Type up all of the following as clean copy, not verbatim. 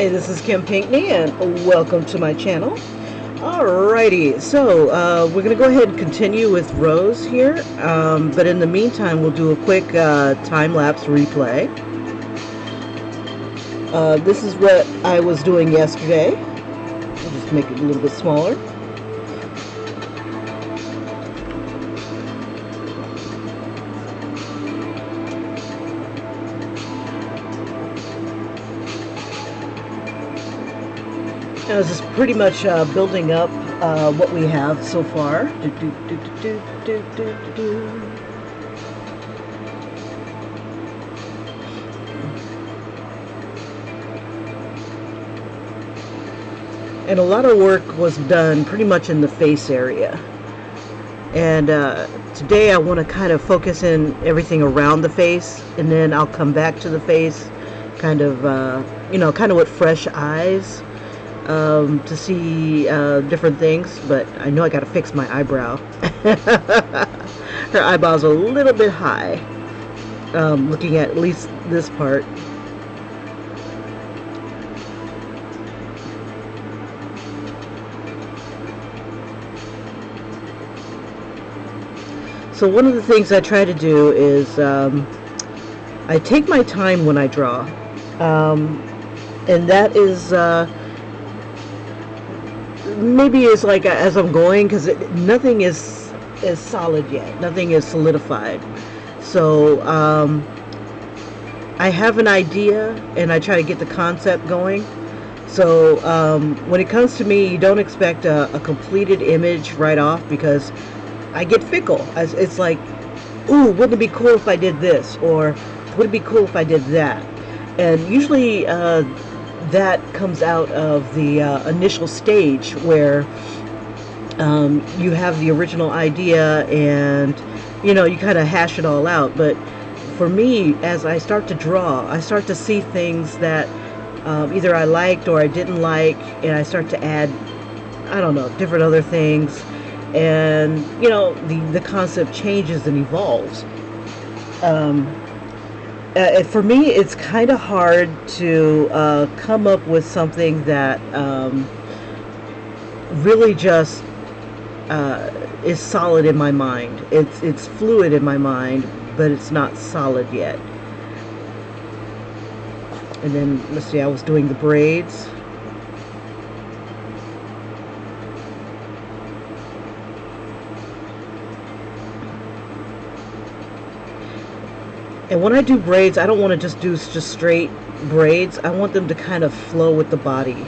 Hi, this is Kim Pinkney and welcome to my channel. Alrighty, so we're going to go ahead and continue with Rose here, but in the meantime we'll do a quick time-lapse replay. This is what I was doing yesterday. I'll just make it a little bit smaller. I was just pretty much building up what we have so far. And a lot of work was done pretty much in the face area. And today I want to kind of focus in everything around the face, and then I'll come back to the face, kind of, kind of with fresh eyes. To see different things, but I know I gotta fix my eyebrow. Her eyeball's a little bit high, looking at least this part. So one of the things I try to do is I take my time when I draw, and that is maybe it's like as I'm going, because nothing is solid yet, nothing is solidified. So I have an idea and I try to get the concept going. So when it comes to me, you don't expect a completed image right off, because I get fickle. It's like, ooh, wouldn't it be cool if I did this, or would it be cool if I did that? And usually that comes out of the initial stage where you have the original idea and you kind of hash it all out. But for me, as I start to draw, I start to see things that either I liked or I didn't like, and I start to add, I don't know, different other things, and the concept changes and evolves. For me, it's kind of hard to come up with something that really just is solid in my mind. It's fluid in my mind, but it's not solid yet. And then, let's see, I was doing the braids. And when I do braids, I don't want to just do straight braids. I want them to kind of flow with the body.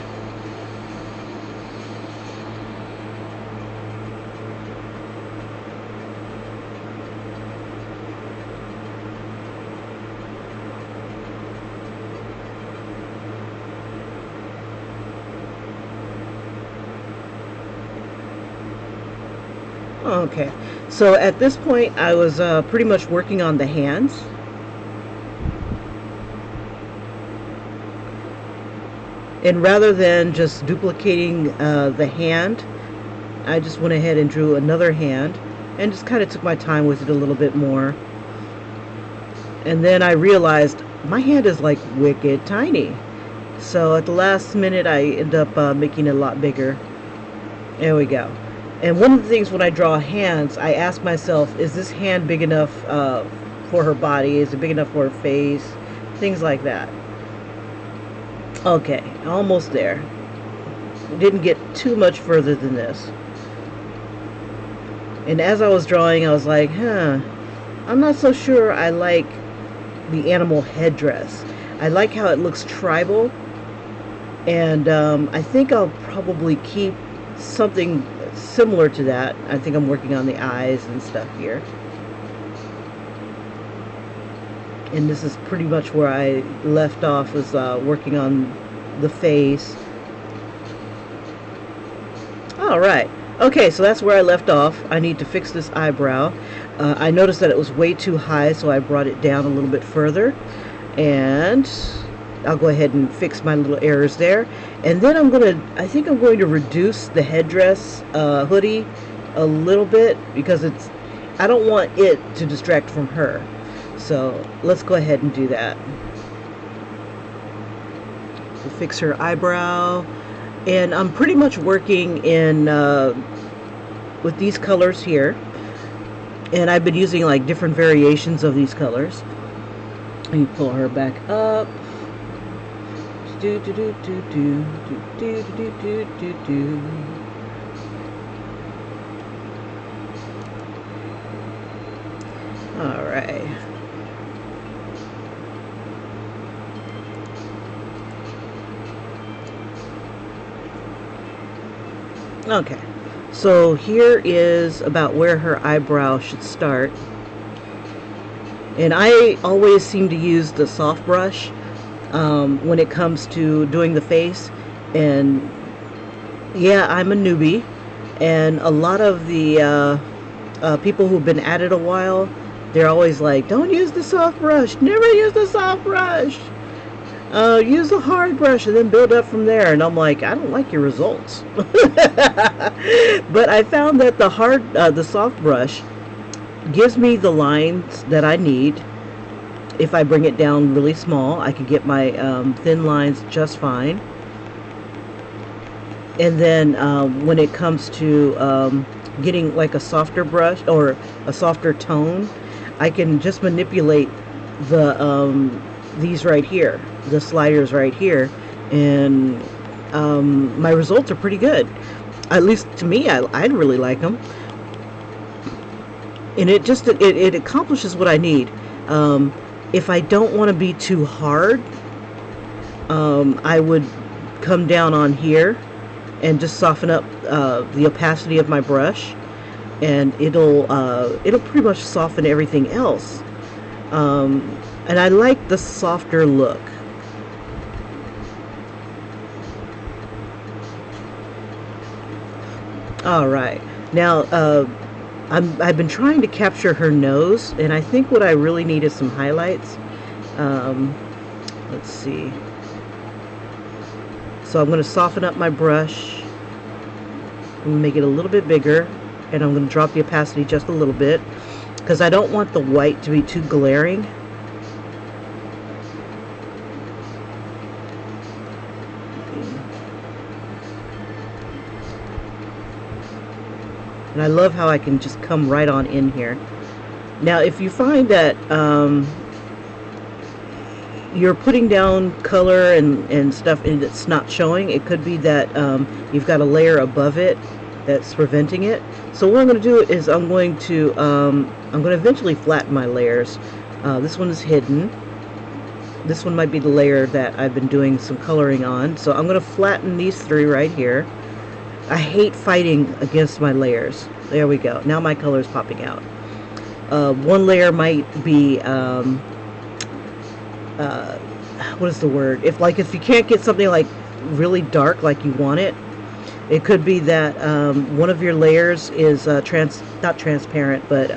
Okay, so at this point I was pretty much working on the hands. And rather than just duplicating the hand, I just went ahead and drew another hand and just kind of took my time with it a little bit more. And then I realized my hand is like wicked tiny. So at the last minute I end up making it a lot bigger. There we go. And one of the things when I draw hands, I ask myself, is this hand big enough for her body? Is it big enough for her face? Things like that. Okay, almost there. Didn't get too much further than this. And as I was drawing, I was like, I'm not so sure I like the animal headdress. I like how it looks tribal. And I think I'll probably keep something similar to that. I think I'm working on the eyes and stuff here. And this is pretty much where I left off, was working on the face. Alright, okay, so that's where I left off. I need to fix this eyebrow. I noticed that it was way too high, so I brought it down a little bit further, and I'll go ahead and fix my little errors there. And then I think I'm going to reduce the headdress hoodie a little bit, because I don't want it to distract from her. So let's go ahead and do that. to fix her eyebrow. And I'm pretty much working in with these colors here. And I've been using like different variations of these colors. Let me pull her back up. Do do do do do do do do do do. All right. Okay. So here is about where her eyebrow should start. And I always seem to use the soft brush when it comes to doing the face. And yeah, I'm a newbie, and a lot of the people who've been at it a while, they're always like, don't use the soft brush, never use the soft brush, use the hard brush and then build up from there. And I'm like, I don't like your results. But I found that the soft brush gives me the lines that I need. If I bring it down really small, I can get my thin lines just fine. And then when it comes to getting like a softer brush or a softer tone, I can just manipulate the these right here, the sliders right here, and my results are pretty good. At least to me, I really like them. And it accomplishes what I need. If I don't want to be too hard, I would come down on here and just soften up the opacity of my brush, and it'll pretty much soften everything else. And I like the softer look. All right, now I've been trying to capture her nose, and I think what I really need is some highlights. Let's see. So I'm going to soften up my brush. I'm going to make it a little bit bigger, and I'm going to drop the opacity just a little bit because I don't want the white to be too glaring. And I love how I can just come right on in here. Now, if you find that you're putting down color and stuff and it's not showing, it could be that you've got a layer above it that's preventing it. So what I'm going to do is I'm going to eventually flatten my layers. This one is hidden. This one might be the layer that I've been doing some coloring on. So I'm going to flatten these three right here. I hate fighting against my layers. There we go. Now my color is popping out. One layer might be what is the word? If you can't get something like really dark like you want it, it could be that one of your layers is not transparent, but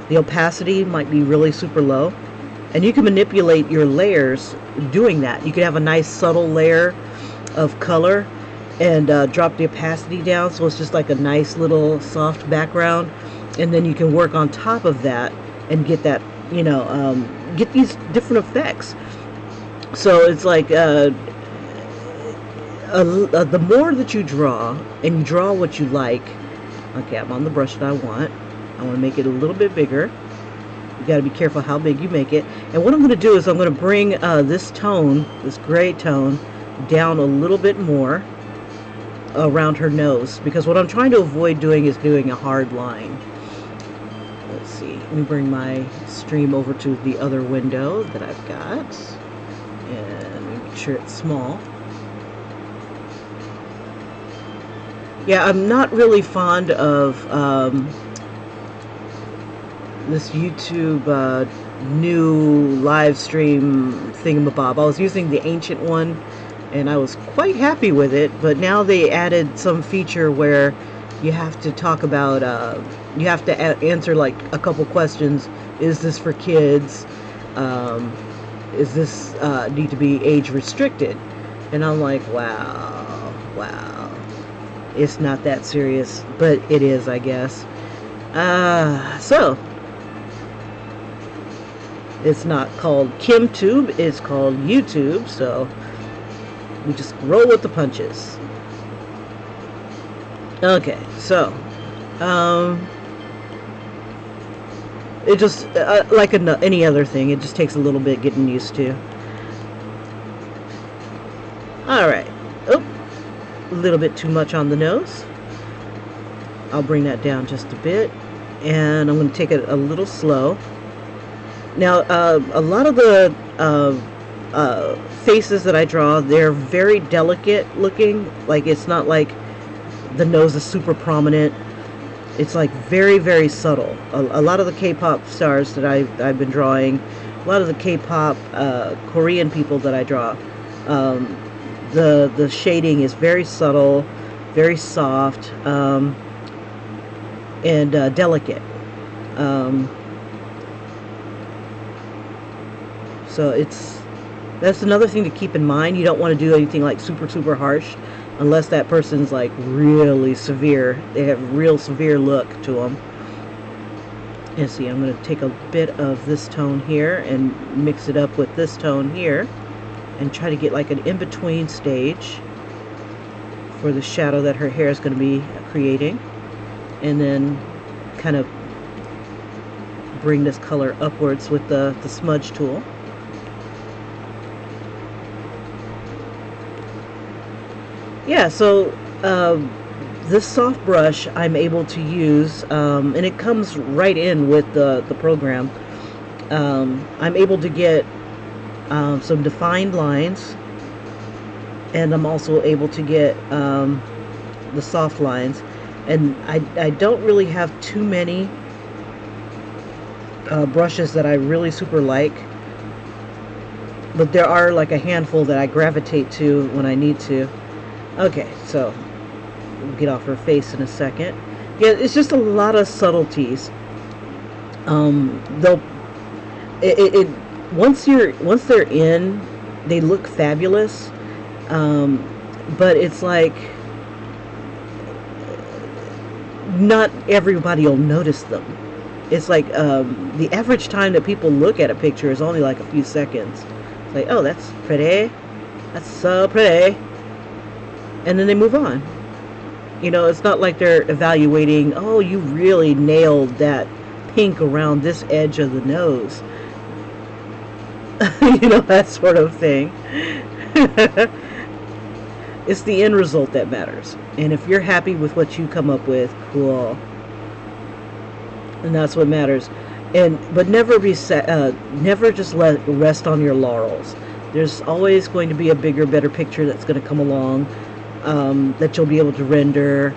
the opacity might be really super low. And you can manipulate your layers doing that. You could have a nice subtle layer of color and drop the opacity down so it's just like a nice little soft background, and then you can work on top of that and get that, get these different effects. So it's like the more that you draw, and you draw what you like. Okay, I'm on the brush that I want to make it a little bit bigger. You got to be careful how big you make it. And what I'm going to do is I'm going to bring this tone, this gray tone, down a little bit more around her nose, because what I'm trying to avoid doing is doing a hard line. Let's see, let me bring my stream over to the other window that I've got, and make sure it's small. Yeah, I'm not really fond of this YouTube new live stream thingamabob. I was using the ancient one and I was quite happy with it, but now they added some feature where you have to talk about, you have to answer like a couple questions. Is this for kids? Is this need to be age restricted? And I'm like, wow, it's not that serious, but it is, I guess. So it's not called KimTube, it's called YouTube. So We just roll with the punches. Okay, so it just like any other thing, it just takes a little bit getting used to. All right. Oh, a little bit too much on the nose. I'll bring that down just a bit, and I'm going to take it a little slow. Now, a lot of the faces that I draw, they're very delicate looking. Like, it's not like the nose is super prominent. It's like very, very subtle. A lot of the K-pop stars that I've been drawing, a lot of the K-pop Korean people that I draw, the shading is very subtle, very soft, and delicate. So that's another thing to keep in mind. You don't want to do anything like super, super harsh unless that person's like really severe. They have real severe look to them. And see, I'm going to take a bit of this tone here and mix it up with this tone here and try to get like an in-between stage for the shadow that her hair is going to be creating, and then kind of bring this color upwards with the smudge tool. Yeah, so this soft brush I'm able to use, and it comes right in with the program. I'm able to get some defined lines, and I'm also able to get the soft lines. And I don't really have too many brushes that I really super like, but there are like a handful that I gravitate to when I need to. Okay, so we'll get off her face in a second. Yeah, it's just a lot of subtleties. They'll once they're in, they look fabulous, but it's like not everybody will notice them. It's like the average time that people look at a picture is only like a few seconds. It's like, oh, that's pretty, that's so pretty, and then they move on. You know, it's not like they're evaluating, oh, you really nailed that pink around this edge of the nose. You know, that sort of thing. It's the end result that matters. And if you're happy with what you come up with, cool. And that's what matters. But never never just rest on your laurels. There's always going to be a bigger, better picture that's going to come along, that you'll be able to render,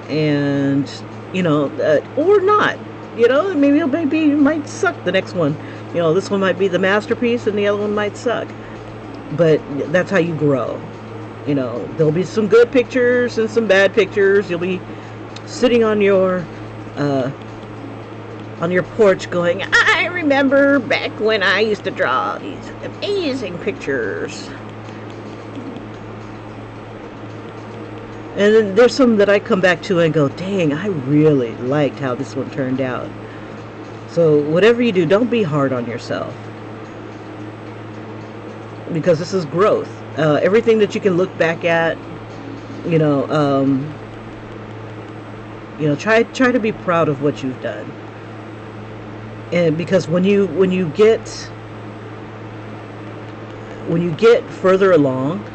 and you know, or not. You know, maybe it might suck, the next one. You know, this one might be the masterpiece and the other one might suck. But that's how you grow. You know, there'll be some good pictures and some bad pictures. You'll be sitting on your porch going, I remember back when I used to draw these amazing pictures. And then there's some that I come back to and go, dang, I really liked how this one turned out. So whatever you do, don't be hard on yourself, because this is growth. Everything that you can look back at, you know, try to be proud of what you've done. And because when you get further along,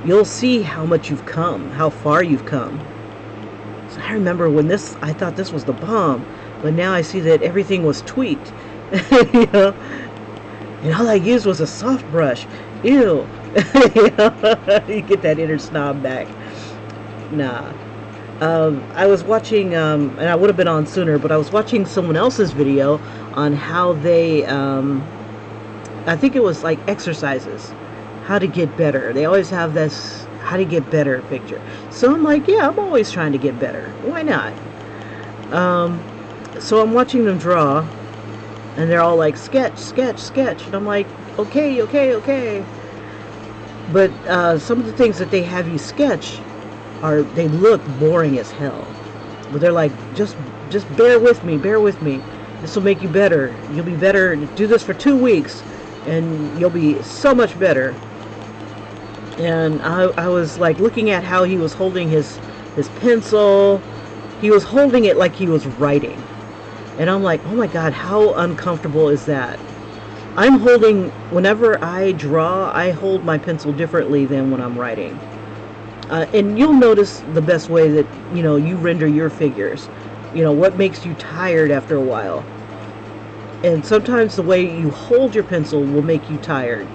you'll see how much you've come, how far you've come. So I remember when I thought this was the bomb, but now I see that everything was tweaked. You know, and all I used was a soft brush. Ew. You know, you get that inner snob back. Nah. I was watching, and I would have been on sooner, but I was watching someone else's video on how they, I think it was like exercises, how to get better. They always have this how to get better picture. So I'm like, yeah, I'm always trying to get better. Why not? So I'm watching them draw, and they're all like, sketch, sketch, sketch. And I'm like, okay, okay, okay. But some of the things that they have you sketch they look boring as hell. But they're like, just bear with me, bear with me. This will make you better. You'll be better. Do this for 2 weeks, and you'll be so much better. And I was like looking at how he was holding his pencil. He was holding it like he was writing. And I'm like, oh my God, how uncomfortable is that? Whenever I draw, I hold my pencil differently than when I'm writing. And you'll notice the best way that, you render your figures. What makes you tired after a while. And sometimes the way you hold your pencil will make you tired.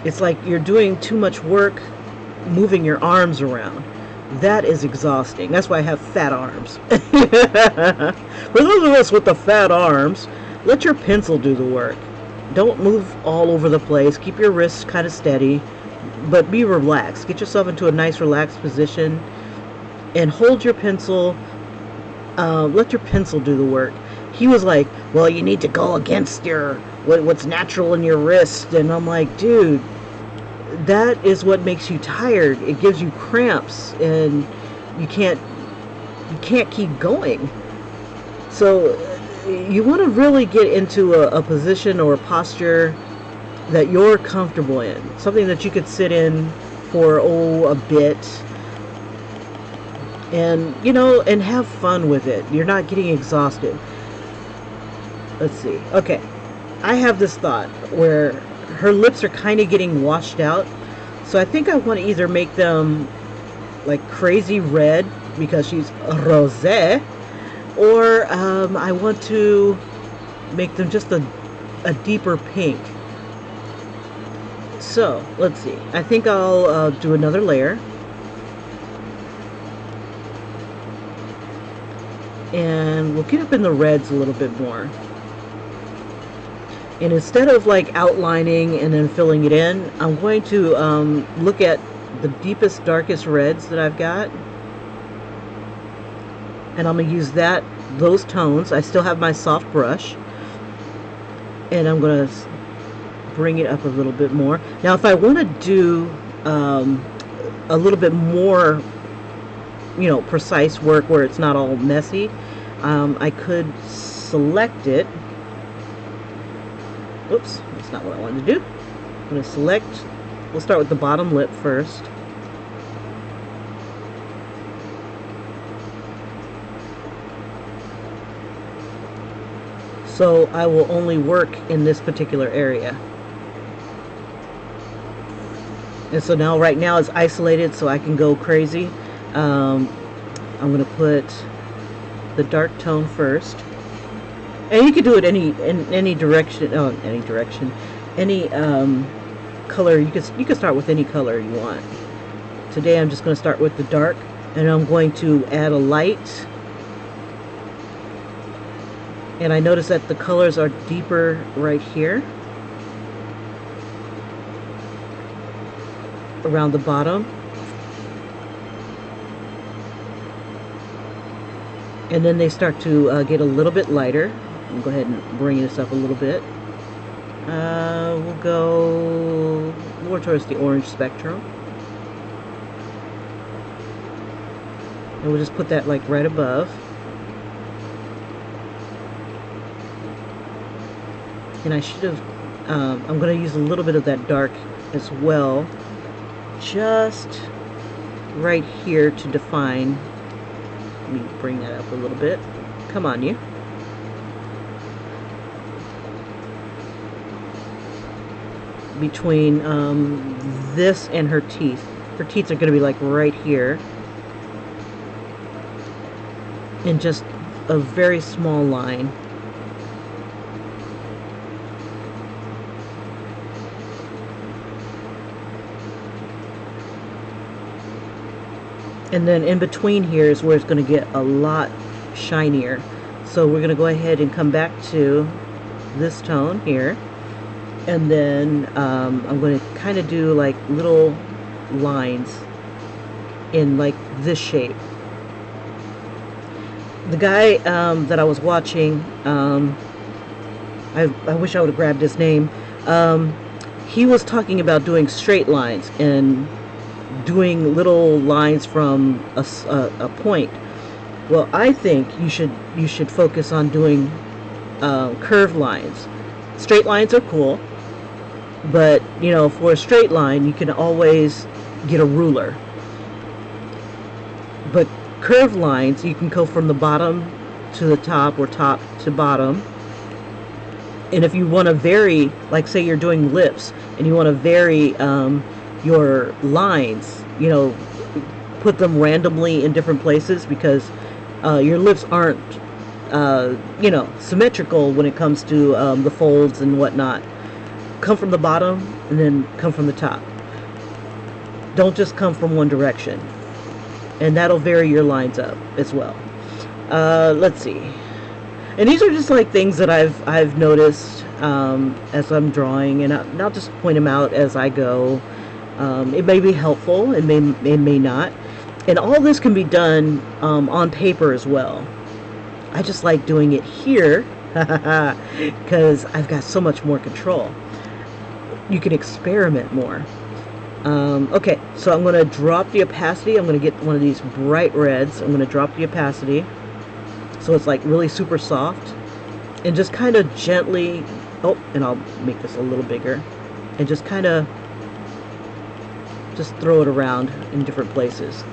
It's like you're doing too much work moving your arms around. That is exhausting. That's why I have fat arms. For those of us with the fat arms, let your pencil do the work. Don't move all over the place. Keep your wrists kind of steady, but be relaxed. Get yourself into a nice relaxed position and hold your pencil. Let your pencil do the work. He was like, well, you need to go against what's natural in your wrist. And I'm like, dude, that is what makes you tired. It gives you cramps and you can't keep going. So you want to really get into a position or a posture that you're comfortable in. Something that you could sit in for, a bit. And, and have fun with it. You're not getting exhausted. Let's see. Okay. I have this thought where her lips are kind of getting washed out. So I think I want to either make them like crazy red because she's rosé, or I want to make them just a deeper pink. So let's see. I think I'll do another layer. And we'll get up in the reds a little bit more. And instead of like outlining and then filling it in, I'm going to look at the deepest, darkest reds that I've got. And I'm going to use those tones. I still have my soft brush. And I'm going to bring it up a little bit more. Now, if I want to do a little bit more, precise work where it's not all messy, I could select it. Oops, that's not what I wanted to do. I'm going to select, we'll start with the bottom lip first. So I will only work in this particular area. And so now, right now it's isolated so I can go crazy. I'm going to put the dark tone first. And you could do it in any direction. Oh, any direction, any color. You can start with any color you want. Today I'm just going to start with the dark, and I'm going to add a light. And I notice that the colors are deeper right here, around the bottom. And then they start to get a little bit lighter. I'll go ahead and bring this up a little bit. We'll go more towards the orange spectrum. And we'll just put that like right above. And I should have, I'm going to use a little bit of that dark as well. Just right here to define. Let me bring that up a little bit. Come on, you. Between this and her teeth. Her teeth are going to be like right here. And just a very small line. And then in between here is where it's going to get a lot shinier. So we're going to go ahead and come back to this tone here. And then I'm going to kind of do like little lines in like this shape. The guy that I was watching, I wish I would have grabbed his name. He was talking about doing straight lines and doing little lines from a point. Well, I think you should focus on doing curved lines. Straight lines are cool, but for a straight line you can always get a ruler. But curved lines, you can go from the bottom to the top or top to bottom. And if you want to vary, like say you're doing lips and you want to vary your lines, you know, put them randomly in different places, because your lips aren't you know, symmetrical when it comes to the folds and whatnot. Come from the bottom and then come from the top. Don't just come from one direction, and that'll vary your lines up as well. Let's see. And these are just like things that I've noticed as I'm drawing, and I'll just point them out as I go. It may be helpful, it may not. And all this can be done on paper as well. I just like doing it here because I've got so much more control. You can experiment more. Okay, so I'm going to drop the opacity. I'm going to get one of these bright reds. I'm going to drop the opacity so it's like really super soft, and just kind of gently, oh, and I'll make this a little bigger, and just kind of just throw it around in different places.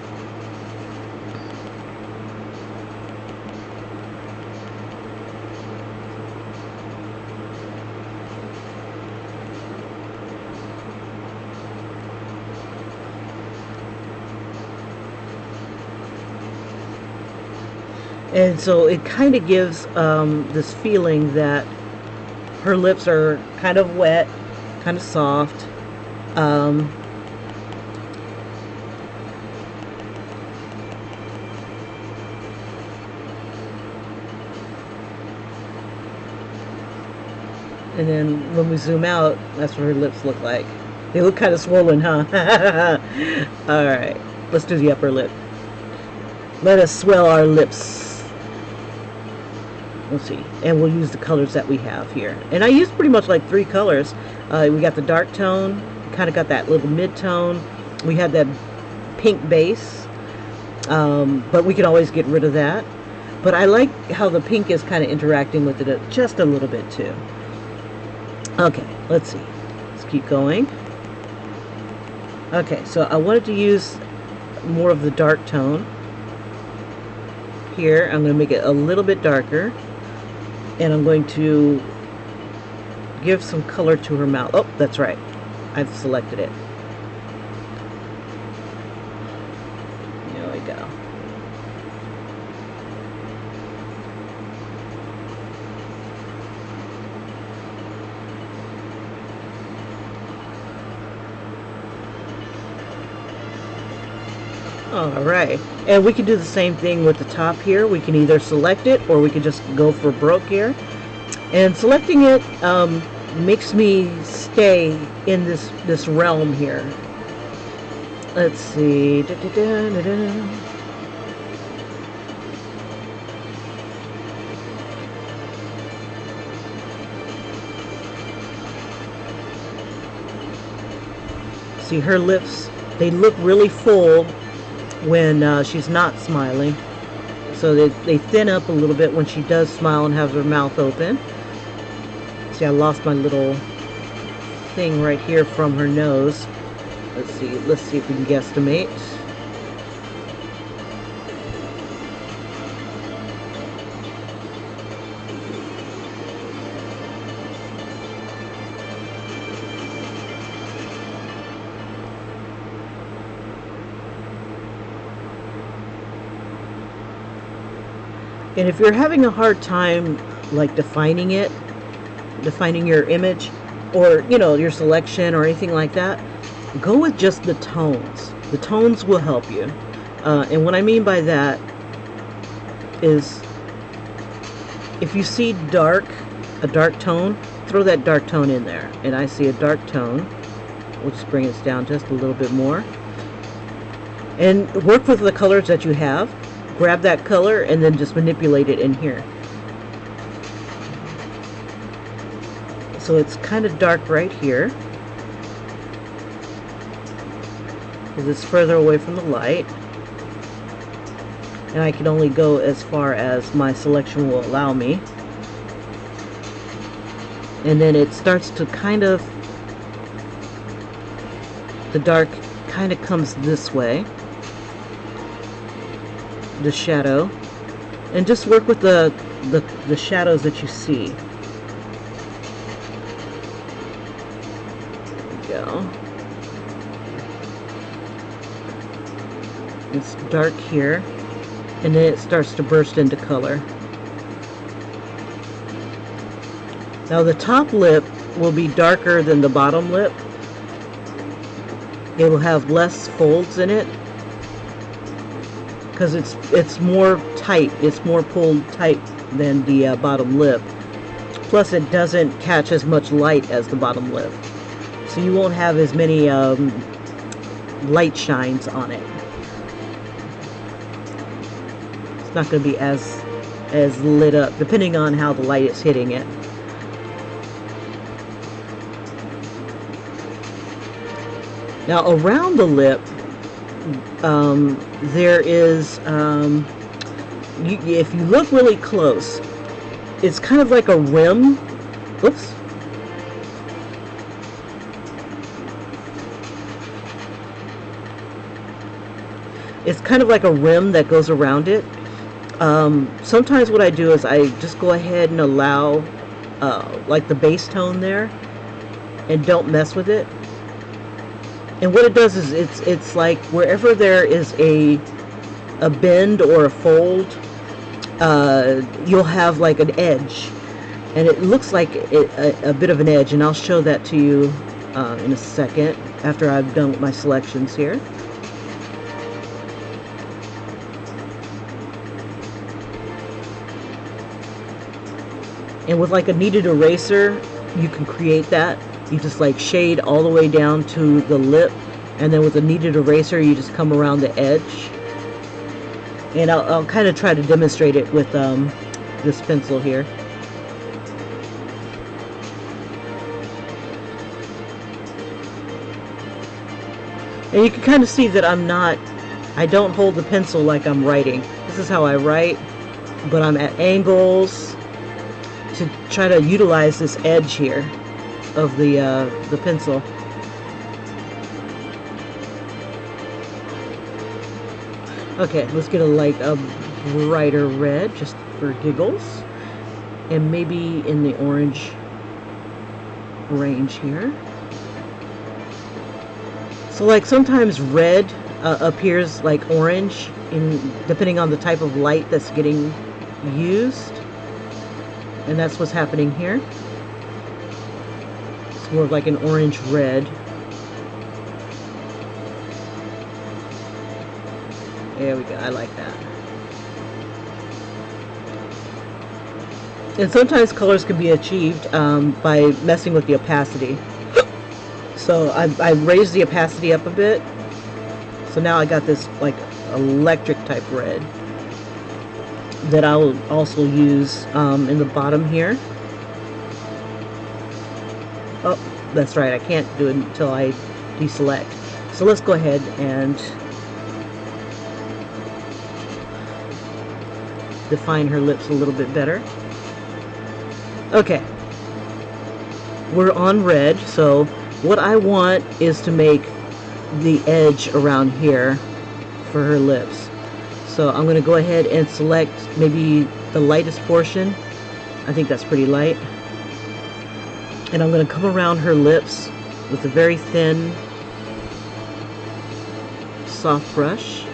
And so it kind of gives this feeling that her lips are kind of wet, kind of soft. And then when we zoom out, that's what her lips look like. They look kind of swollen, huh? Alright, let's do the upper lip. Let us swell our lips. Let's see, and we'll use the colors that we have here. And I used pretty much like 3 colors. We got the dark tone, kind of got that little mid-tone. We had that pink base, but we can always get rid of that. But I like how the pink is kind of interacting with it just a little bit too. Okay, let's see. Let's keep going. Okay, so I wanted to use more of the dark tone. Here, I'm going to make it a little bit darker. And I'm going to give some color to her mouth. Oh, that's right. I've selected it. There we go. Alright, and we can do the same thing with the top here. We can either select it or we can just go for broke here. And selecting it makes me stay in this realm here. Let's see. See, her lips, they look really full when she's not smiling, so they thin up a little bit when she does smile and has her mouth open. See, I lost my little thing right here from her nose. Let's see if we can guesstimate. And if you're having a hard time like defining your image, or you know, your selection or anything like that, go with just the tones. The tones will help you. And what I mean by that is, if you see a dark tone, throw that dark tone in there. And I see a dark tone. We'll just bring this down just a little bit more. And work with the colors that you have. Grab that color and then just manipulate it in here. So it's kind of dark right here, because it's further away from the light, and I can only go as far as my selection will allow me. And then it starts to kind of, the dark kind of comes this way, the shadow, and just work with the shadows that you see. There we go. It's dark here, and then it starts to burst into color. Now the top lip will be darker than the bottom lip. It will have less folds in it because it's more tight. It's more pulled tight than the bottom lip. Plus, it doesn't catch as much light as the bottom lip, so you won't have as many light shines on it. It's not going to be as lit up, depending on how the light is hitting it. Now around the lip, there is, if you look really close, it's kind of like a rim. Oops. It's kind of like a rim that goes around it. Sometimes what I do is I just go ahead and allow like the base tone there and don't mess with it. And what it does is it's like wherever there is a bend or a fold, you'll have like an edge, and it looks like a bit of an edge, and I'll show that to you in a second after I've done with my selections here. And with like a kneaded eraser, you can create that. You just like shade all the way down to the lip, and then with a kneaded eraser you just come around the edge. And I'll kind of try to demonstrate it with this pencil here. And you can kind of see that I don't hold the pencil like I'm writing. This is how I write, but I'm at angles to try to utilize this edge here of the pencil. Okay, let's get a brighter red just for giggles, and maybe in the orange range here. So like sometimes red appears like orange depending on the type of light that's getting used, and that's what's happening here. It's more of like an orange red. There we go, I like that. And sometimes colors can be achieved by messing with the opacity. So I raised the opacity up a bit. So now I got this like electric type red that I'll also use in the bottom here. Oh, that's right, I can't do it until I deselect. So let's go ahead and define her lips a little bit better. Okay, we're on red, so what I want is to make the edge around here for her lips. So I'm going to go ahead and select maybe the lightest portion. I think that's pretty light. And I'm going to come around her lips with a very thin, soft brush.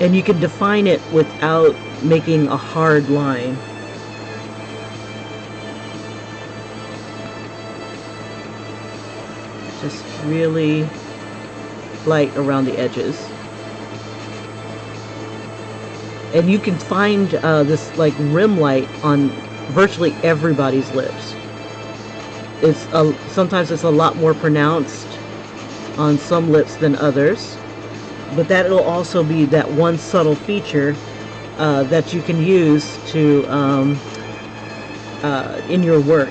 And you can define it without making a hard line. Just really light around the edges. And you can find this like rim light on virtually everybody's lips. Sometimes it's a lot more pronounced on some lips than others, but that will also be that one subtle feature that you can use to in your work.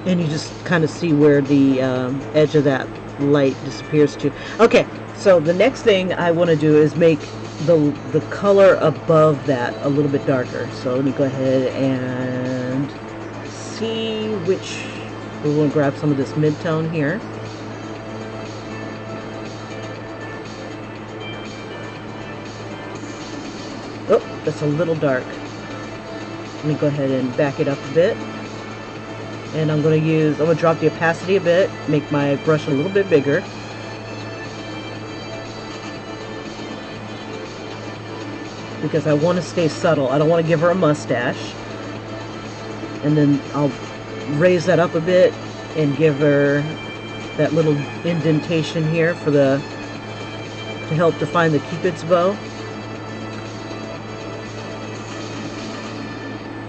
And you just kind of see where the edge of that light disappears to. Okay, so the next thing I want to do is make the color above that a little bit darker. So let me go ahead and see which, we want to grab some of this mid-tone here. Oh, that's a little dark. Let me go ahead and back it up a bit. And I'm going to drop the opacity a bit, make my brush a little bit bigger. Because I want to stay subtle. I don't want to give her a mustache. And then I'll raise that up a bit and give her that little indentation here for to help define the Cupid's bow.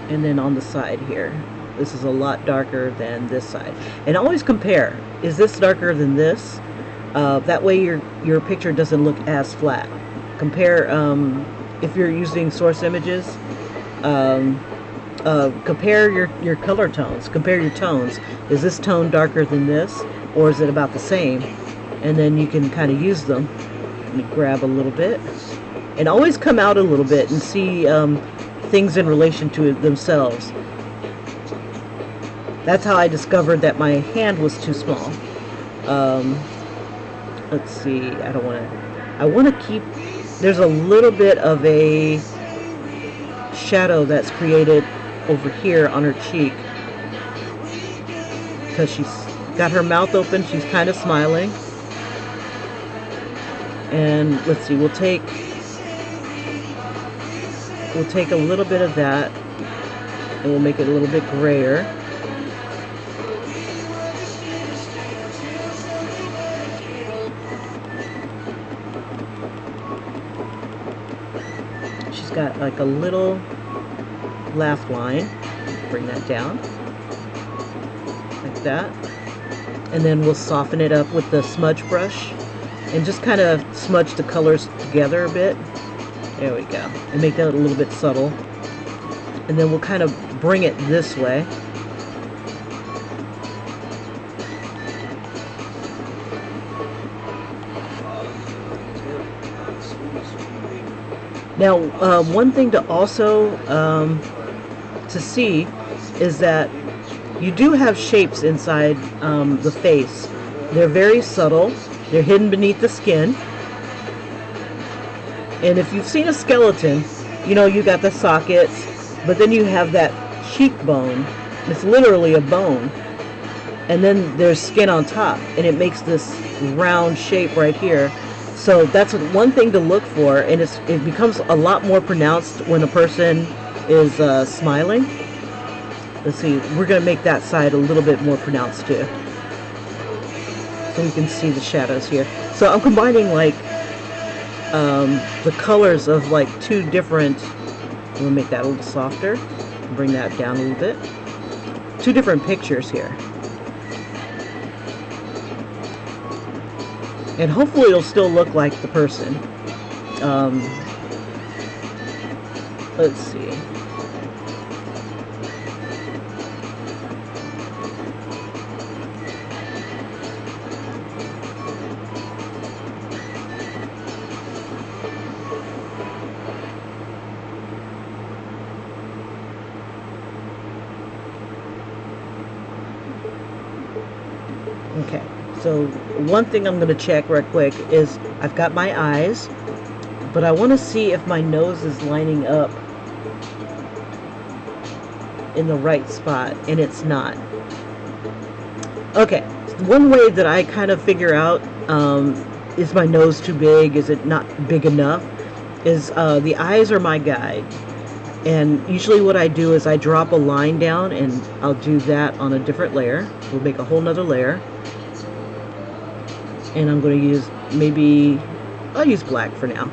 And then on the side here, this is a lot darker than this side. And always compare, is this darker than this? That way your picture doesn't look as flat. Compare, if you're using source images, compare your color tones, compare your tones. Is this tone darker than this, or is it about the same? And then you can kind of use them. Let me grab a little bit. And always come out a little bit and see things in relation to themselves. That's how I discovered that my hand was too small. Let's see, I want to keep, there's a little bit of a shadow that's created over here on her cheek. Because she's got her mouth open, she's kind of smiling. And let's see, we'll take a little bit of that and we'll make it a little bit grayer. She's got like a little laugh line. Bring that down like that. And then we'll soften it up with the smudge brush and just kind of smudge the colors together a bit. There we go. And make that a little bit subtle. And then we'll kind of bring it this way. Now, one thing to also to see is that you do have shapes inside the face. They're very subtle. They're hidden beneath the skin. And if you've seen a skeleton, you know you got the sockets, but then you have that cheekbone. It's literally a bone. And then there's skin on top, and it makes this round shape right here. So that's one thing to look for, and it becomes a lot more pronounced when a person is smiling. Let's see, we're going to make that side a little bit more pronounced too. So we can see the shadows here. So I'm combining like the colors of like two different, we'll make that a little softer, bring that down a little bit. Two different pictures here. And hopefully it'll still look like the person. Let's see. Okay, so one thing I'm going to check right quick is I've got my eyes, but I want to see if my nose is lining up in the right spot, and it's not. Okay, one way that I kind of figure out is my nose too big, is it not big enough, is the eyes are my guide. And usually what I do is I drop a line down, and I'll do that on a different layer. We'll make a whole nother layer. And I'm going to use, maybe, I'll use black for now.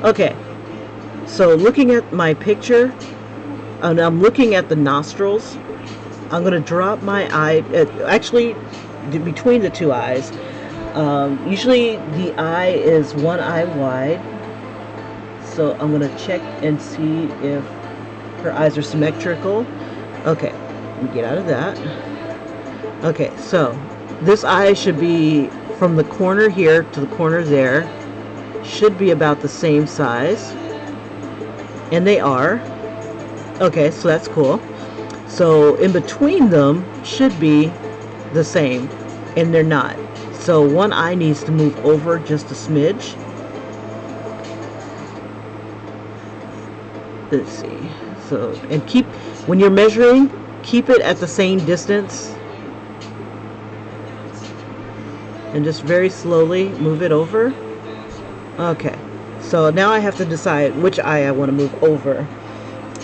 Okay, so looking at my picture, and I'm looking at the nostrils, I'm going to drop my eye, actually between the two eyes. Usually the eye is one eye wide, so I'm going to check and see if her eyes are symmetrical. Okay, let me get out of that. Okay, so this eye should be from the corner here to the corner there. Should be about the same size. And they are. Okay, so that's cool. So in between them should be the same, and they're not. So one eye needs to move over just a smidge. Let's see. So, and keep, when you're measuring, keep it at the same distance. And just very slowly move it over. Okay. So now I have to decide which eye I want to move over.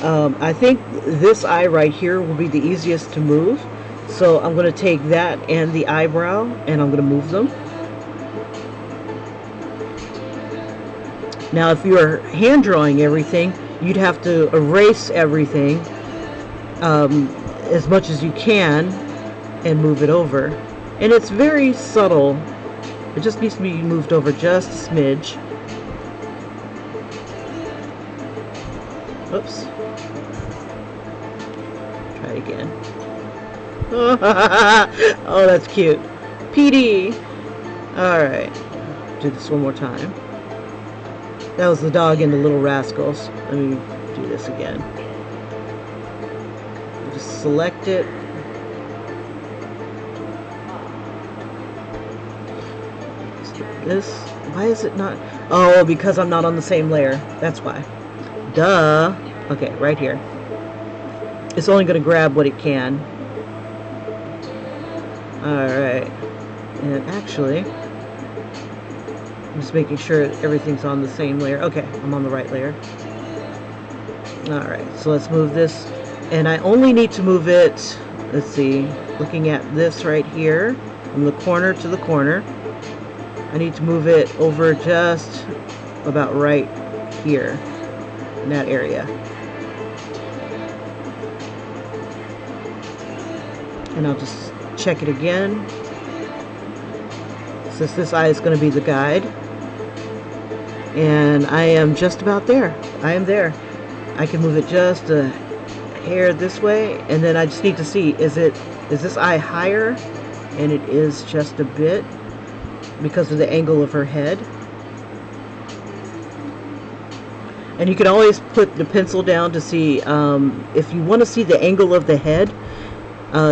I think this eye right here will be the easiest to move. So I'm going to take that and the eyebrow and I'm going to move them. Now if you are hand drawing everything, you'd have to erase everything as much as you can and move it over. And it's very subtle. It just needs to be moved over just a smidge. Oops. Try it again. Oh, that's cute. PD. Alright. Do this one more time. That was the dog and the little rascals. Let me do this again. Just select it. This. Why is it not? Oh, because I'm not on the same layer. That's why. Duh. Okay, right here. It's only going to grab what it can. Alright. And actually, I'm just making sure everything's on the same layer. Okay, I'm on the right layer. Alright, so let's move this. And I only need to move it, let's see, looking at this right here, from the corner to the corner. I need to move it over just about right here, in that area. And I'll just check it again. Since this eye is going to be the guide. And I am just about there. I am there. I can move it just a hair this way, and then I just need to see, is this eye higher? And it is just a bit because of the angle of her head. And you can always put the pencil down to see if you want to see the angle of the head.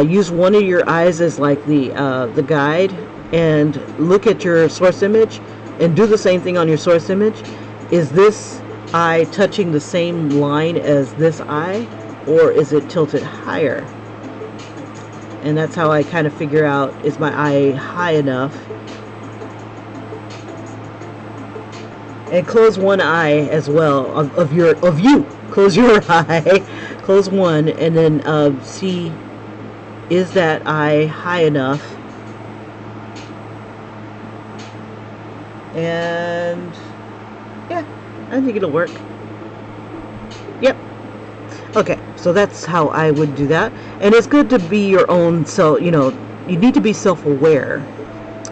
Use one of your eyes as like the guide, and look at your source image and do the same thing on your source image. Is this eye touching the same line as this eye, or is it tilted higher? And that's how I kind of figure out, is my eye high enough? And close one eye as well of you. Close your eye. Close one, and then see, is that eye high enough? And yeah, I think it'll work. Yep. Okay, so that's how I would do that. And it's good to be your own, so you know, you need to be self-aware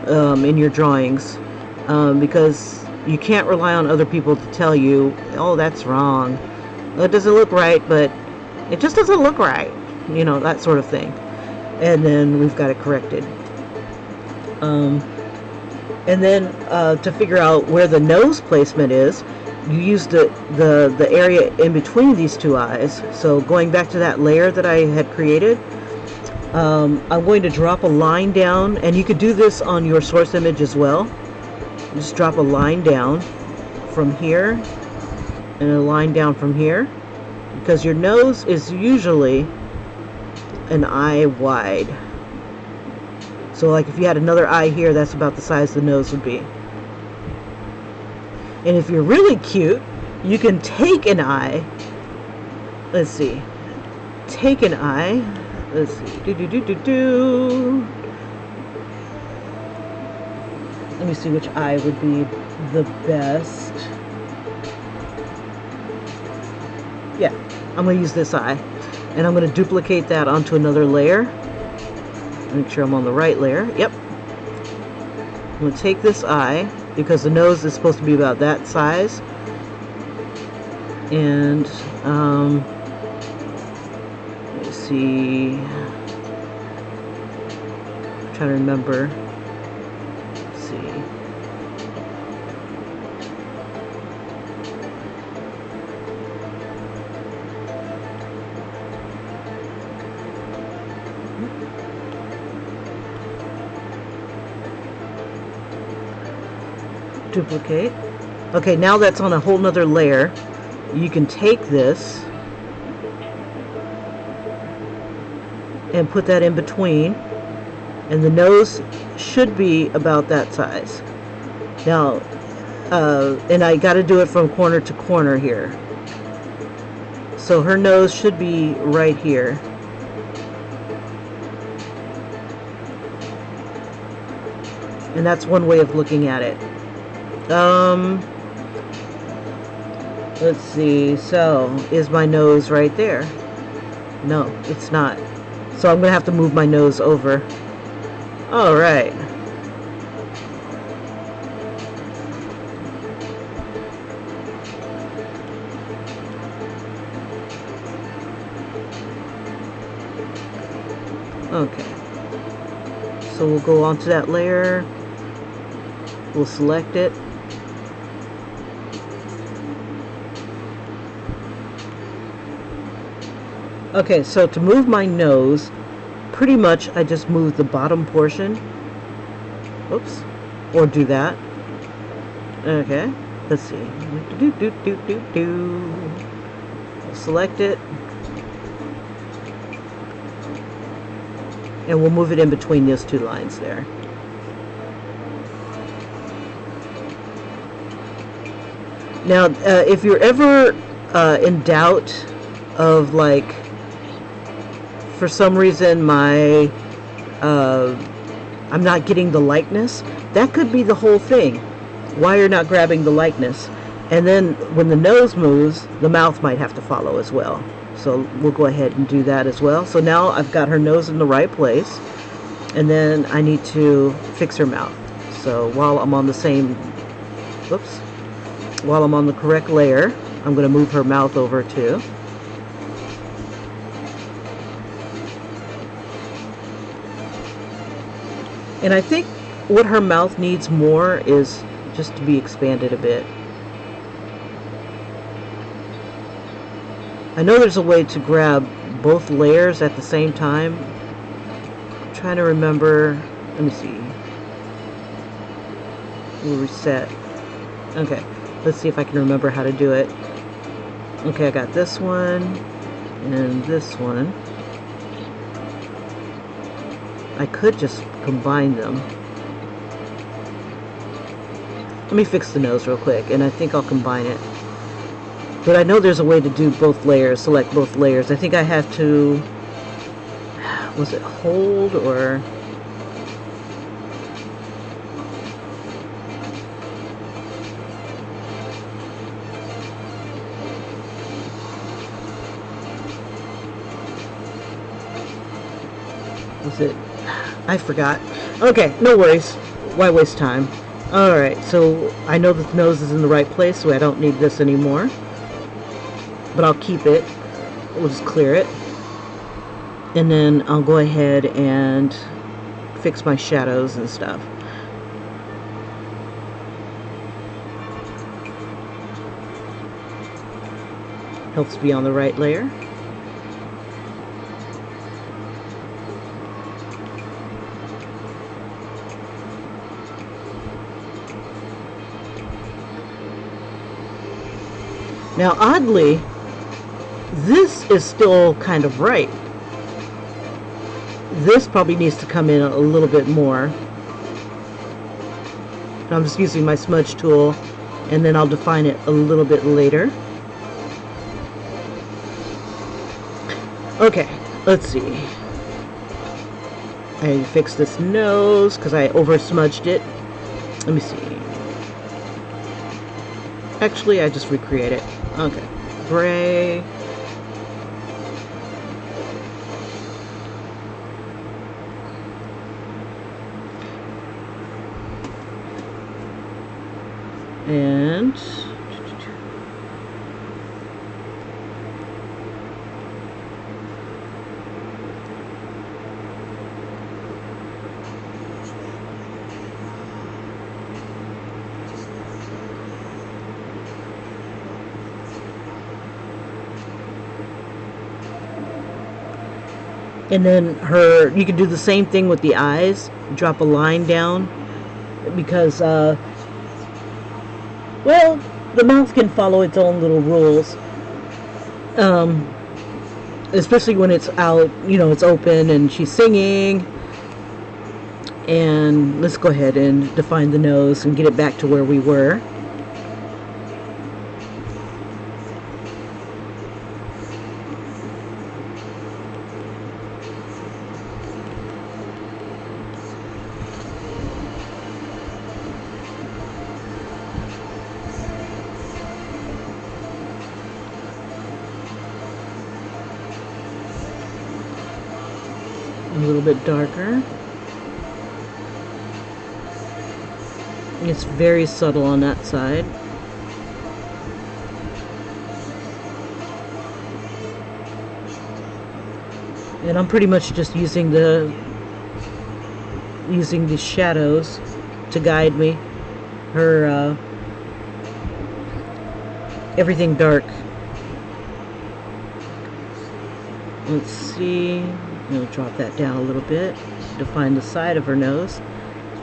in your drawings, because you can't rely on other people to tell you, oh, that's wrong. It doesn't look right, but it just doesn't look right. You know, that sort of thing. And then we've got it corrected. And then to figure out where the nose placement is, you use the area in between these two eyes. So going back to that layer that I had created, I'm going to drop a line down, and you could do this on your source image as well. Just drop a line down from here and a line down from here, because your nose is usually an eye wide. So like if you had another eye here, that's about the size the nose would be. And if you're really cute, you can take an eye. Let's see. Take an eye. Let's see. Let me see which eye would be the best. Yeah, I'm going to use this eye. And I'm going to duplicate that onto another layer. Make sure I'm on the right layer. Yep. I'm going to take this eye, because the nose is supposed to be about that size. And, let me see. trying to remember. Let's see. Duplicate. Okay, now that's on a whole nother layer. You can take this and put that in between, and the nose should be about that size. Now, and I got to do it from corner to corner here. So her nose should be right here. And that's one way of looking at it. Let's see. So, is my nose right there? No, it's not. So I'm going to have to move my nose over. All right. Okay. So we'll go onto that layer. We'll select it. Okay, so to move my nose, pretty much I just move the bottom portion. Oops. Or do that. Okay. Let's see. Select it. And we'll move it in between those two lines there. Now, if you're ever in doubt of, like, for some reason I'm not getting the likeness, that could be the whole thing. Why you're not grabbing the likeness. And then when the nose moves, the mouth might have to follow as well. So we'll go ahead and do that as well. So now I've got her nose in the right place, and then I need to fix her mouth. So while I'm on the same, whoops, while I'm on the correct layer, I'm going to move her mouth over too. And I think what her mouth needs more is just to be expanded a bit. I know there's a way to grab both layers at the same time. I'm trying to remember. Let me see. We'll reset. Okay, let's see if I can remember how to do it. Okay, I got this one and this one. I could just combine them. Let me fix the nose real quick, and I think I'll combine it. But I know there's a way to do both layers, select both layers. I think I have to, was it hold or? Was it? I forgot. Okay, no worries. Why waste time? Alright, so I know that the nose is in the right place, so I don't need this anymore. But I'll keep it. We'll just clear it. And then I'll go ahead and fix my shadows and stuff. Helps be on the right layer. Now, oddly, this is still kind of right. This probably needs to come in a little bit more. I'm just using my smudge tool, and then I'll define it a little bit later. Okay, let's see. I fixed this nose because I over smudged it. Let me see. Actually, I just recreate it. Okay, gray. And And then you can do the same thing with the eyes. Drop a line down because, well, the mouth can follow its own little rules. Especially when it's out, it's open and she's singing. And let's go ahead and define the nose and get it back to where we were. A little bit darker. It's very subtle on that side. And I'm pretty much just using the shadows to guide me. Her everything dark. Let's see. I'll drop that down a little bit. Define the side of her nose.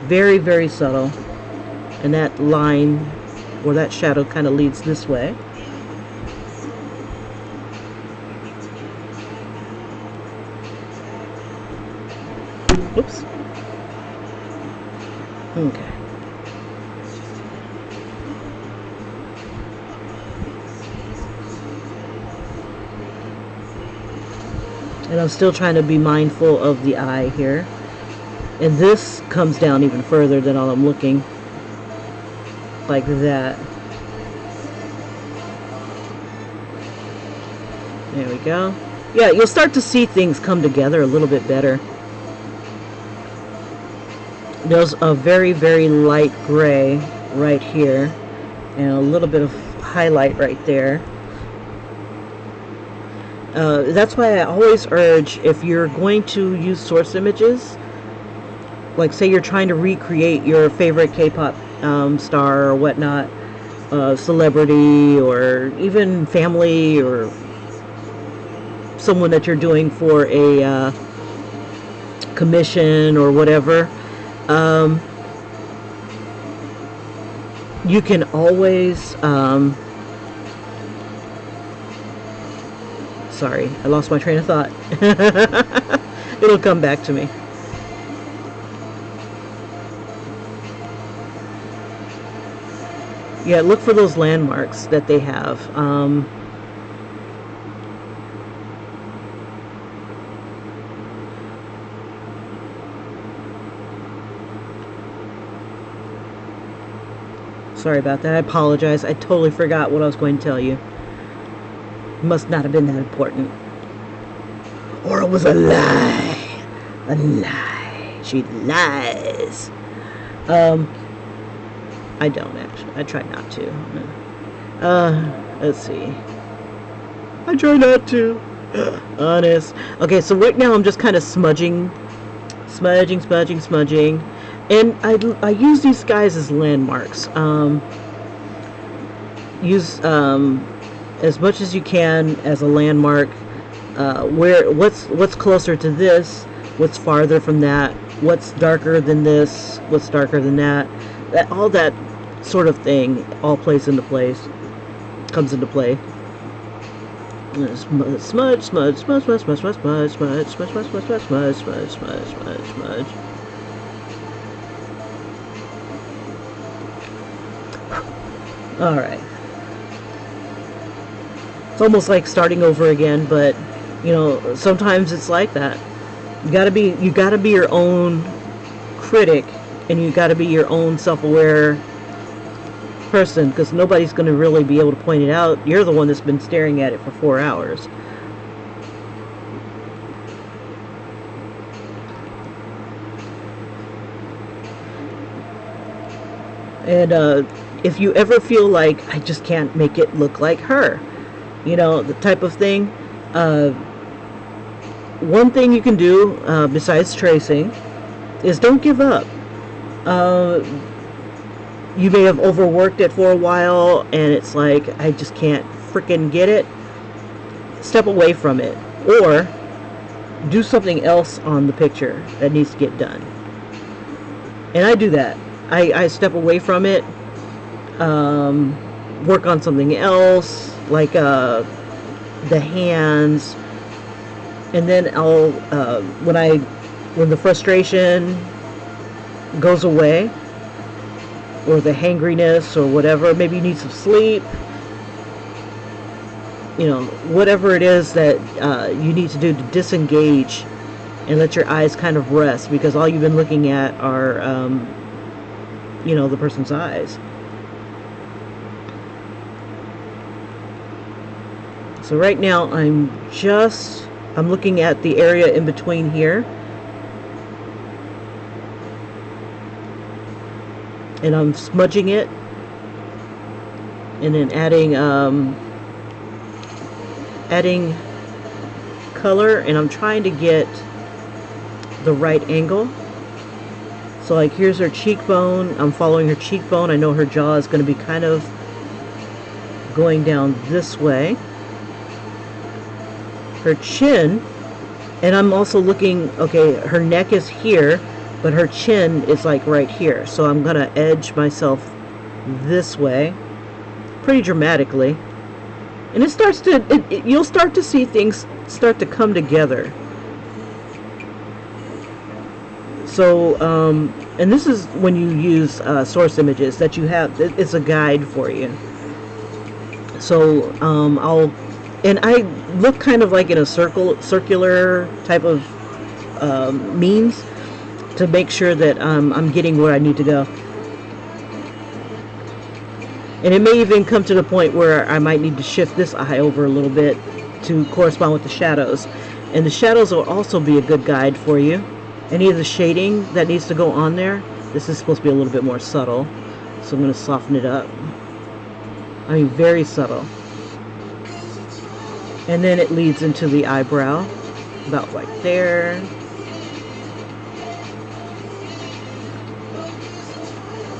Very, very subtle. And that line, or that shadow, kind of leads this way. Oops. Okay. And I'm still trying to be mindful of the eye here. And this comes down even further than all I'm looking. Like that. There we go. Yeah, you'll start to see things come together a little bit better. There's a very, very light gray right here. And a little bit of highlight right there. That's why I always urge, if you're going to use source images, like say you're trying to recreate your favorite K-pop star or whatnot, celebrity or even family or someone that you're doing for a commission or whatever, you can always sorry, I lost my train of thought. It'll come back to me. Yeah, look for those landmarks that they have. Sorry about that. I apologize. I totally forgot what I was going to tell you. Must not have been that important. Or it was a lie. A lie. She lies. I don't actually. I try not to. Let's see. I try not to. Honest. Okay, so right now I'm just kind of smudging. And I use these guys as landmarks. Use as much as you can as a landmark. What's closer to this? What's farther from that? What's darker than this? What's darker than that? All that sort of thing all comes into play. Smudge. All right. It's almost like starting over again, but sometimes it's like that. You gotta be your own critic, and you gotta be your own self-aware person, because nobody's going to really be able to point it out. You're the one that's been staring at it for 4 hours. And if you ever feel like, I just can't make it look like her, the type of thing, one thing you can do besides tracing is don't give up. You may have overworked it for a while and it's like, I just can't freaking get it. Step away from it. Or do something else on the picture that needs to get done. And I do that. I step away from it, work on something else, like the hands, and then I'll when the frustration goes away, or the hangriness or whatever, maybe you need some sleep, you know, whatever it is that you need to do to disengage and let your eyes kind of rest, because all you've been looking at are you know, the person's eyes. So right now I'm looking at the area in between here, and I'm smudging it, and then adding color, and I'm trying to get the right angle. So like, here's her cheekbone. I'm following her cheekbone. I know her jaw is going to be kind of going down this way. Her chin, and I'm also looking, okay, her neck is here, but her chin is like right here. So I'm going to edge myself this way pretty dramatically. And it starts to, you'll start to see things start to come together. So, and this is when you use source images that you have, it's a guide for you. So, I look kind of like in a circular type of means to make sure that I'm getting where I need to go. And it may even come to the point where I might need to shift this eye over a little bit to correspond with the shadows. And the shadows will also be a good guide for you. Any of the shading that needs to go on there, this is supposed to be a little bit more subtle. So I'm going to soften it up. I mean, very subtle. And then it leads into the eyebrow, about right there.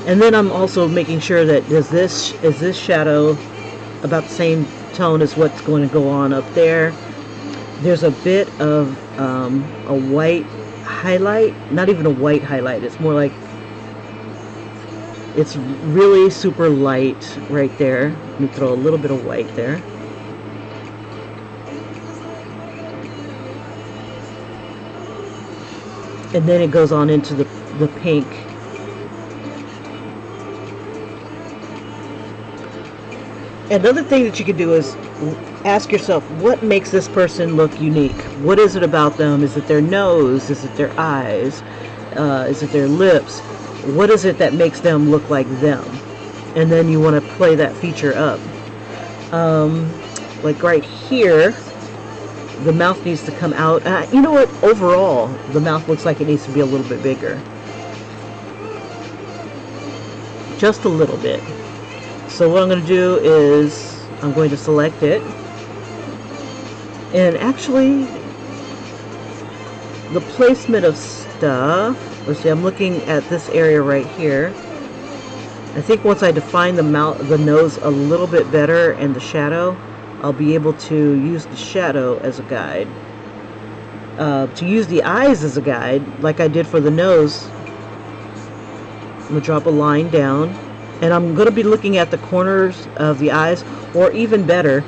And then I'm also making sure that is this shadow about the same tone as what's going to go on up there. There's a bit of a white highlight, not even a white highlight, it's more like, it's really super light right there. Let me throw a little bit of white there. And then it goes on into the pink. Another thing that you can do is ask yourself, what makes this person look unique? What is it about them? Is it their nose? Is it their eyes? Is it their lips? What is it that makes them look like them? And then you want to play that feature up. Like right here, the mouth needs to come out. You know what? Overall, the mouth looks like it needs to be a little bit bigger. Just a little bit. So what I'm going to do is I'm going to select it. And actually, the placement of stuff, let's see, I'm looking at this area right here. I think once I define the nose a little bit better and the shadow, I'll be able to use the shadow as a guide. To use the eyes as a guide, like I did for the nose, I'm going to drop a line down. And I'm going to be looking at the corners of the eyes, or even better,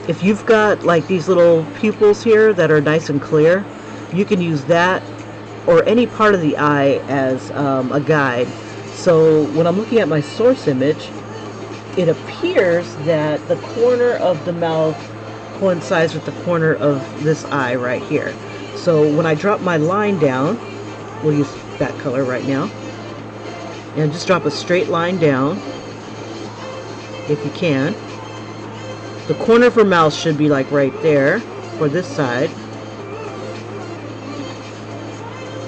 if you've got like these little pupils here that are nice and clear, you can use that or any part of the eye as a guide. So when I'm looking at my source image, it appears that the corner of the mouth coincides with the corner of this eye right here. So when I drop my line down, we'll use that color right now, and just drop a straight line down if you can. The corner of her mouth should be like right there for this side.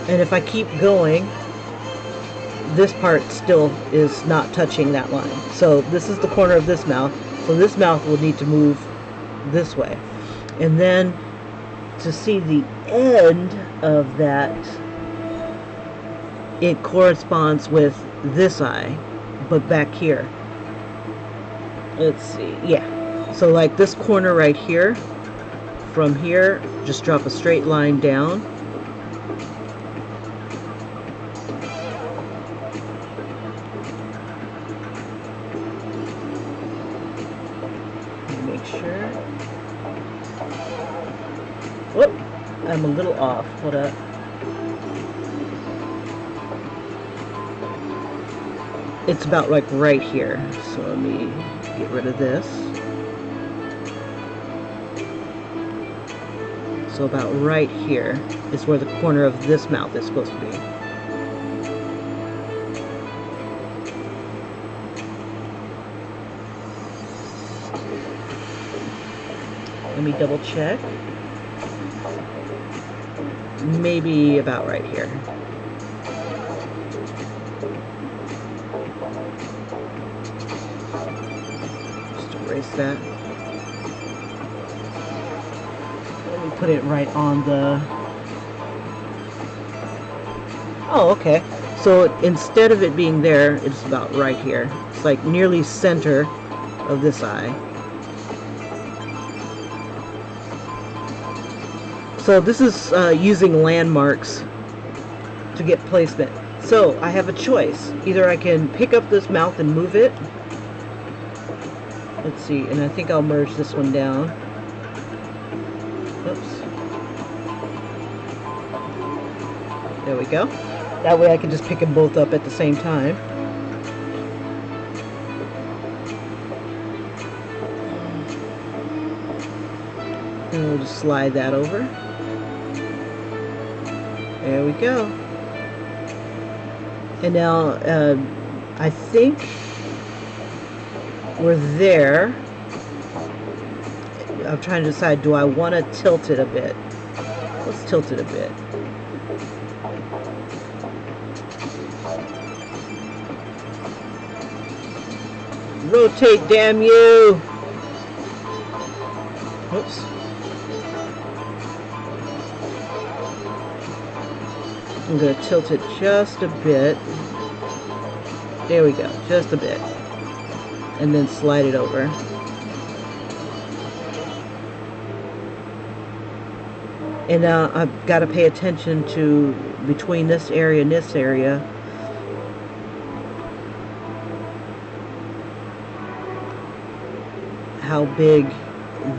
And if I keep going, this part still is not touching that line. So this is the corner of this mouth. So this mouth will need to move this way. And then to see the end of that, it corresponds with this eye, but back here. Let's see, yeah. So like this corner right here from here, just drop a straight line down. Make sure. Whoop! I'm a little off. Hold up. It's about like right here. So let me get rid of this. So about right here is where the corner of this mouth is supposed to be. Let me double check. Maybe about right here. Just erase that. Let me put it right on the... Oh, okay. So instead of it being there, it's about right here. It's like nearly center of this eye. So this is using landmarks to get placement. So I have a choice. Either I can pick up this mouth and move it. Let's see, and I think I'll merge this one down. Oops. There we go. That way I can just pick them both up at the same time. And we'll just slide that over. There we go. And now, I think we're there. I'm trying to decide, do I want to tilt it a bit? Let's tilt it a bit. Rotate, damn you! Oops. I'm going to tilt it just a bit. There we go, just a bit. And then slide it over. And now I've got to pay attention to between this area and this area. How big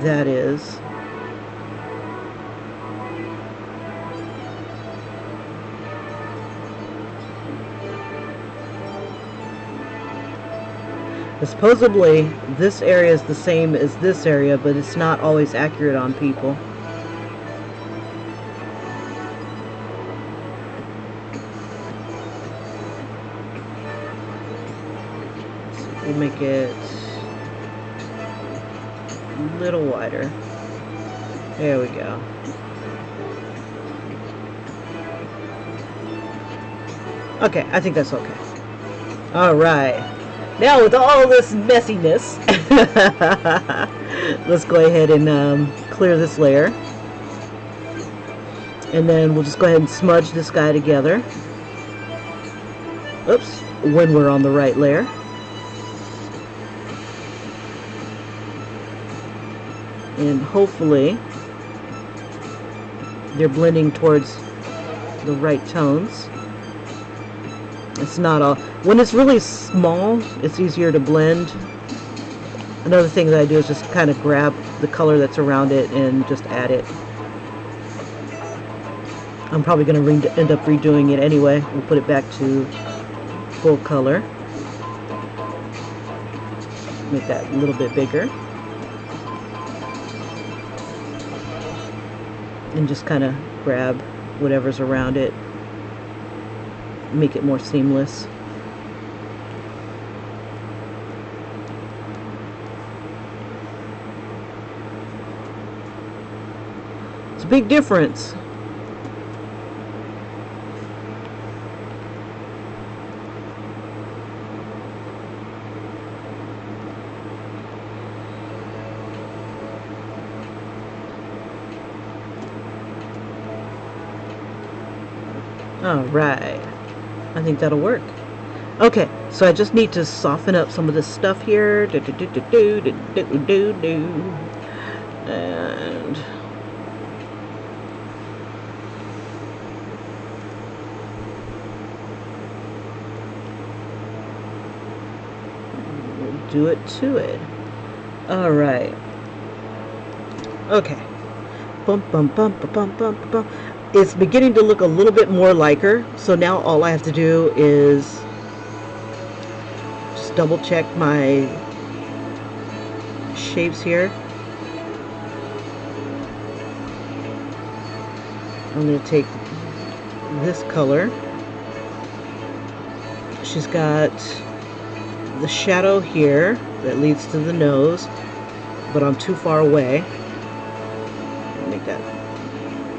that is. Supposedly, this area is the same as this area, but it's not always accurate on people. So we'll make it a little wider. There we go. Okay, I think that's okay. Alright. Now with all this messiness, let's go ahead and clear this layer. And then we'll just go ahead and smudge this guy together. Oops, when we're on the right layer. And hopefully they're blending towards the right tones. It's not all... When it's really small, it's easier to blend. Another thing that I do is just kind of grab the color that's around it and just add it. I'm probably going to end up redoing it anyway. We'll put it back to full color. Make that a little bit bigger. And just kind of grab whatever's around it. Make it more seamless. It's a big difference. All right. I think that'll work. Okay, so I just need to soften up some of this stuff here. And do it to it. All right. Okay. Bum, bum, bum, bum, bum, bum, bum. It's beginning to look a little bit more like her. So now all I have to do is just double check my shapes here. I'm going to take this color. She's got the shadow here that leads to the nose, but I'm too far away. Make that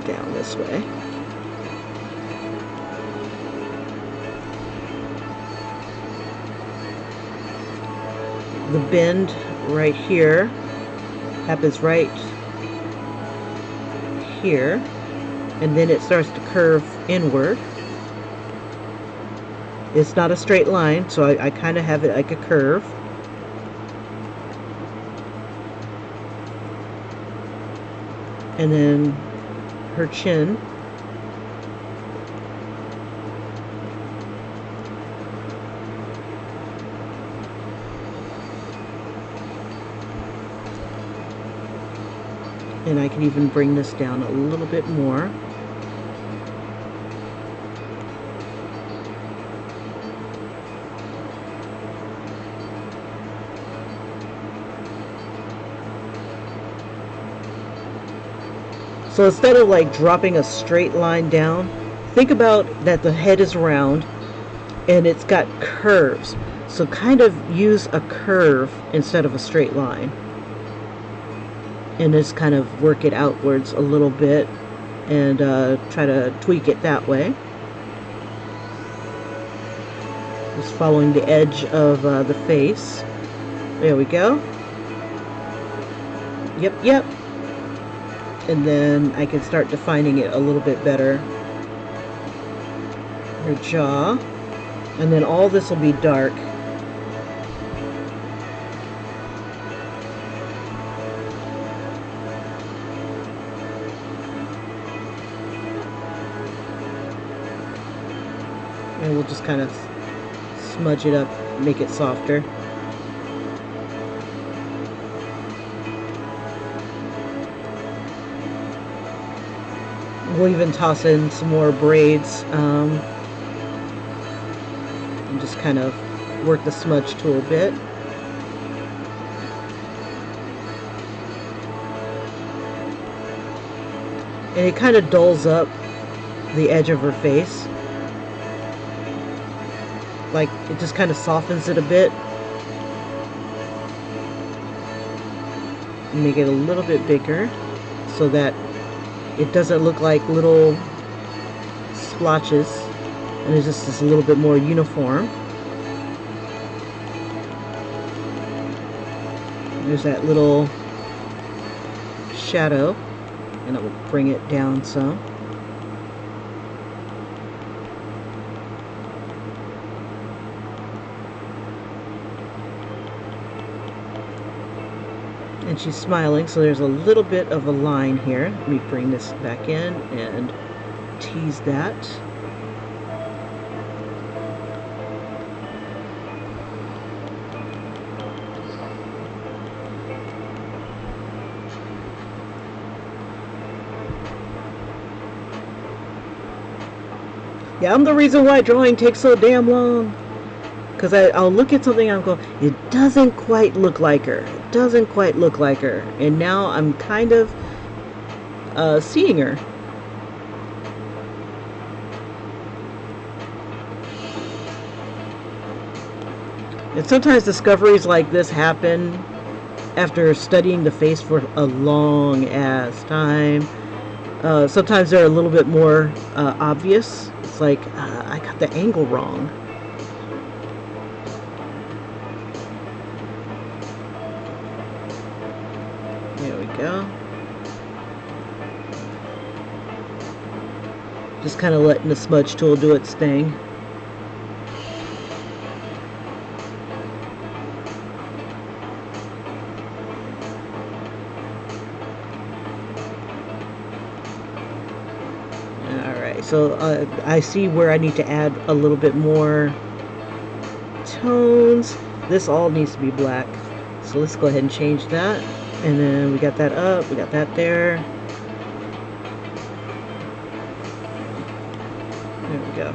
down this way. The bend right here happens right here, and then it starts to curve inward. It's not a straight line, so I kind of have it like a curve. And then her chin. And I can even bring this down a little bit more. So instead of like dropping a straight line down, think about that the head is round and it's got curves. So kind of use a curve instead of a straight line. And just kind of work it outwards a little bit and try to tweak it that way. Just following the edge of the face. There we go. Yep. And then I can start defining it a little bit better. Her jaw. And then all this will be dark. And we'll just kind of smudge it up, make it softer. We'll even toss in some more braids and just kind of work the smudge tool a bit. And it kind of dulls up the edge of her face. Like it just kind of softens it a bit. And make it a little bit bigger so that it doesn't look like little splotches, and it just is a little bit more uniform. There's that little shadow, and I will bring it down some. And she's smiling, so there's a little bit of a line here. Let me bring this back in and tease that. Yeah, I'm the reason why drawing takes so damn long. Because I'll look at something and I'll go, it doesn't quite look like her. It doesn't quite look like her. And now I'm kind of seeing her. And sometimes discoveries like this happen after studying the face for a long ass time. Sometimes they're a little bit more obvious. It's like, I got the angle wrong. There we go. Just kind of letting the smudge tool do its thing. Alright, so I see where I need to add a little bit more tones. This all needs to be black. So let's go ahead and change that. And then we got that up, we got that there. There we go.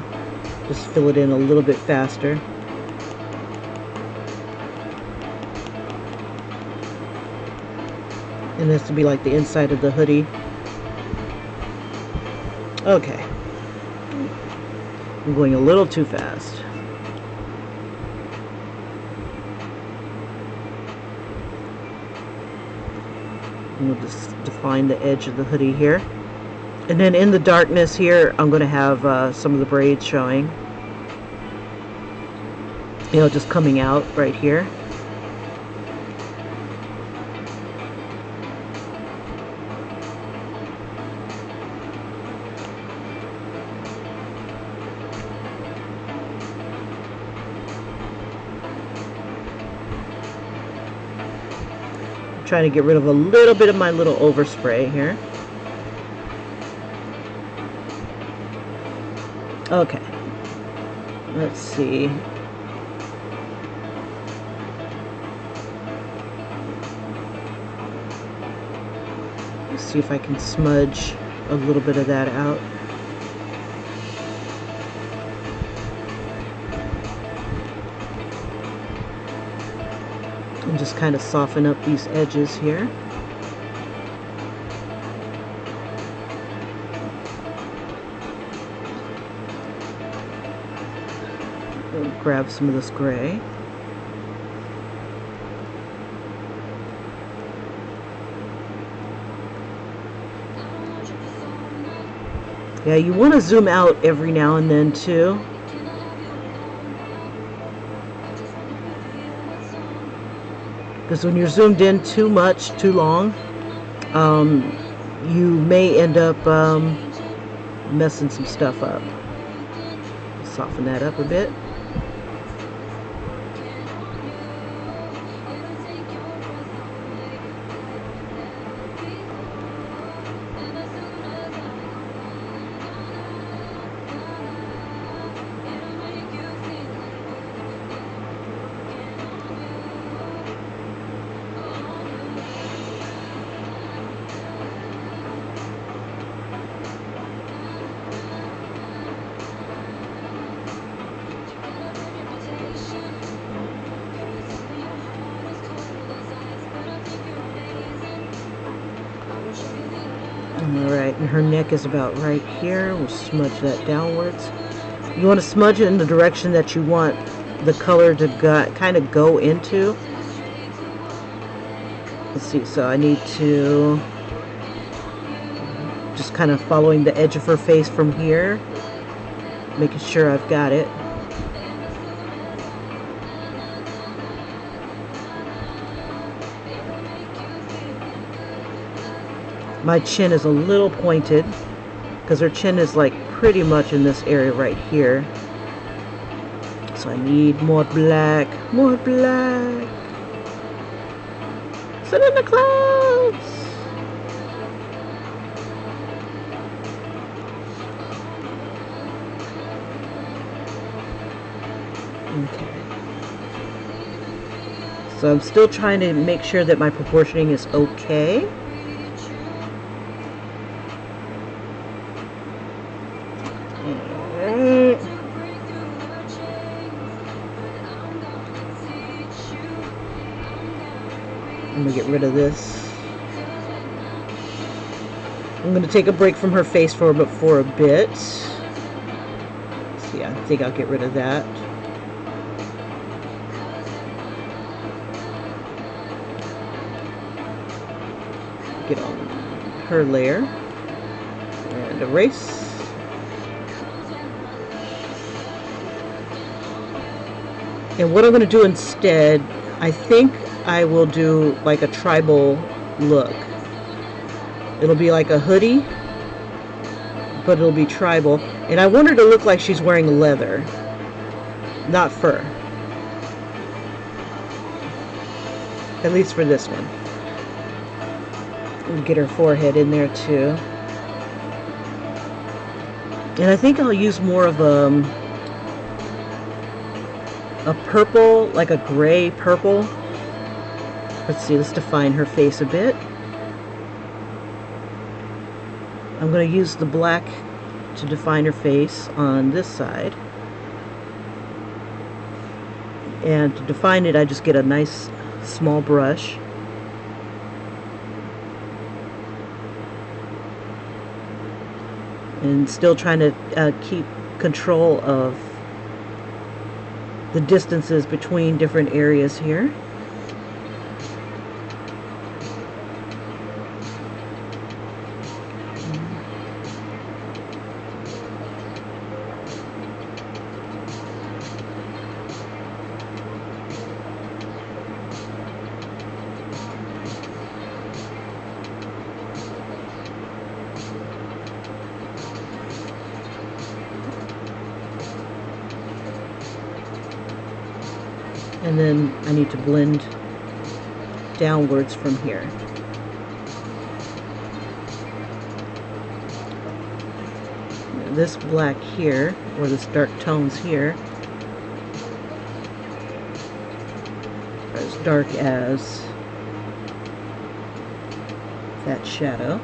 Just fill it in a little bit faster. And this to be like the inside of the hoodie. Okay. I'm going a little too fast. We'll just define the edge of the hoodie here. And then in the darkness here, I'm going to have some of the braids showing. You know, just coming out right here. Trying to get rid of a little bit of my little overspray here. Okay. Let's see. Let's see if I can smudge a little bit of that out. And just kind of soften up these edges here. And grab some of this gray. Yeah, you want to zoom out every now and then too. Because when you're zoomed in too much, too long, you may end up messing some stuff up. Soften that up a bit. Alright, and her neck is about right here. We'll smudge that downwards. You want to smudge it in the direction that you want the color to kind of go into. Let's see, so I need to just kind of following the edge of her face from here, making sure I've got it. My chin is a little pointed because her chin is like pretty much in this area right here. So I need more black, more black. Sit in the clouds. Okay. So I'm still trying to make sure that my proportioning is okay. I'm gonna get rid of this. I'm gonna take a break from her face for a bit. So yeah, I think I'll get rid of that. Get on her layer and erase. And what I'm going to do instead, I think I will do like a tribal look. It'll be like a hoodie, but it'll be tribal. And I want her to look like she's wearing leather, not fur. At least for this one. We'll get her forehead in there too. And I think I'll use more of a purple, like a gray purple. Let's see, let's define her face a bit. I'm going to use the black to define her face on this side. And to define it, I just get a nice small brush. And still trying to keep control of the distances between different areas here. And then I need to blend downwards from here. This black here, or this dark tones here, are as dark as that shadow.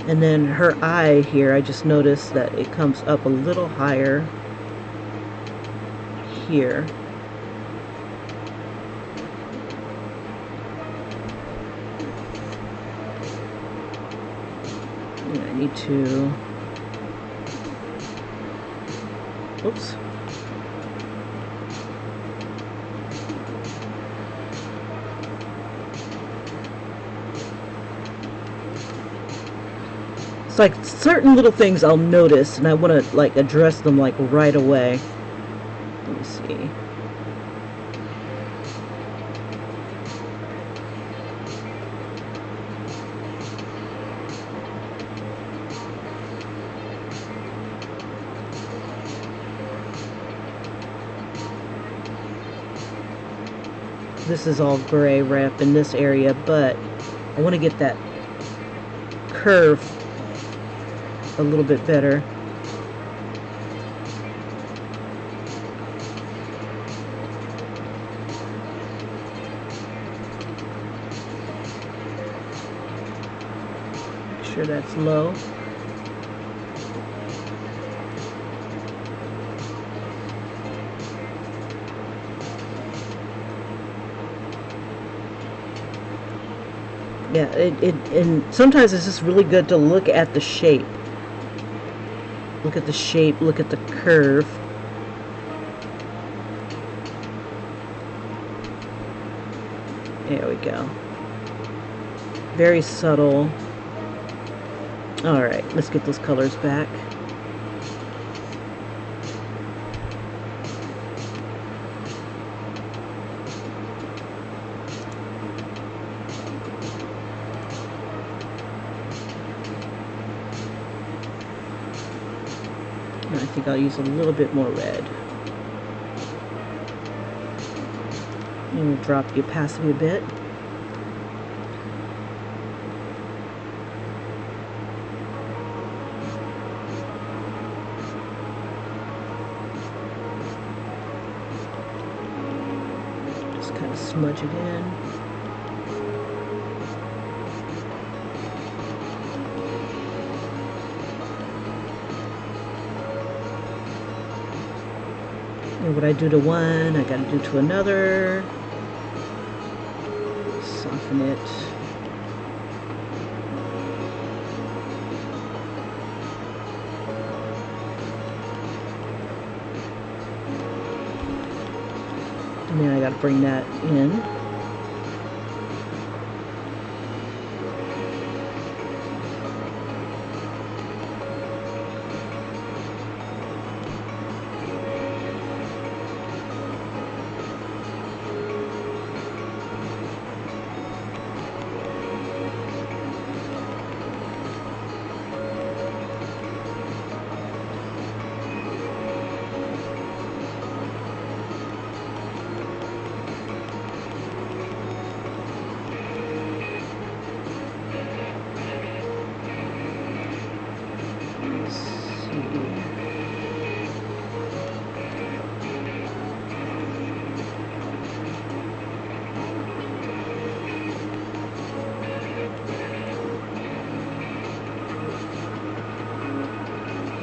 And then her eye here, I just noticed that it comes up a little higher here. And I need to, oops. It's like certain little things I'll notice and I want to like address them like right away. Let me see. This is all gray right up in this area, but I want to get that curve a little bit better. Make sure that's low. Yeah, and sometimes it's just really good to look at the shape. Look at the shape, look at the curve. There we go. Very subtle. Alright, let's get those colors back. I think I'll use a little bit more red. And we'll drop the opacity a bit. Just kind of smudge it in. And what I do to one, I gotta do to another. Soften it. And then I gotta bring that in.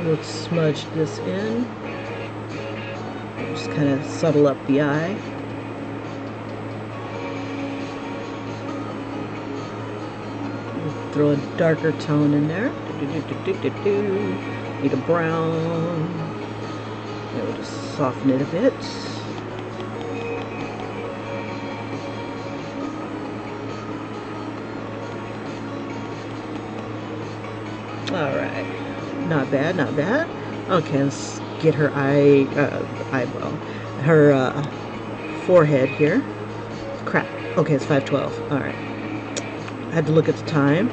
Let's smudge this in. Just kind of subtle up the eye. We'll throw a darker tone in there. Need a brown. And we'll just soften it a bit. Alright. Not bad, not bad. Okay, let's get her eyebrow. Her forehead here. Crap. Okay, it's 5:12. Alright. I had to look at the time.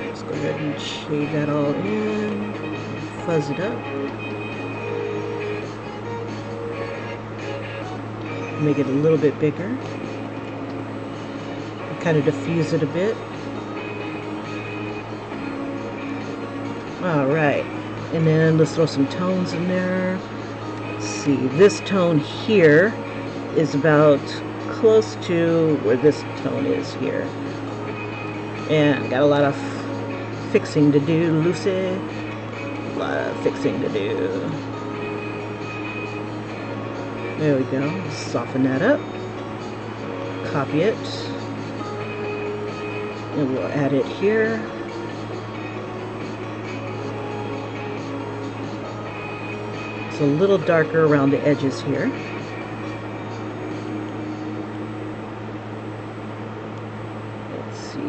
Let's go ahead and shade that all in. Fuzz it up. Make it a little bit bigger. Kind of diffuse it a bit. Alright. And then let's throw some tones in there. Let's see. This tone here is about close to where this tone is here. And got a lot of fixing to do, Lucy. A lot of fixing to do. There we go. Soften that up. Copy it. And we'll add it here. It's a little darker around the edges here. Let's see.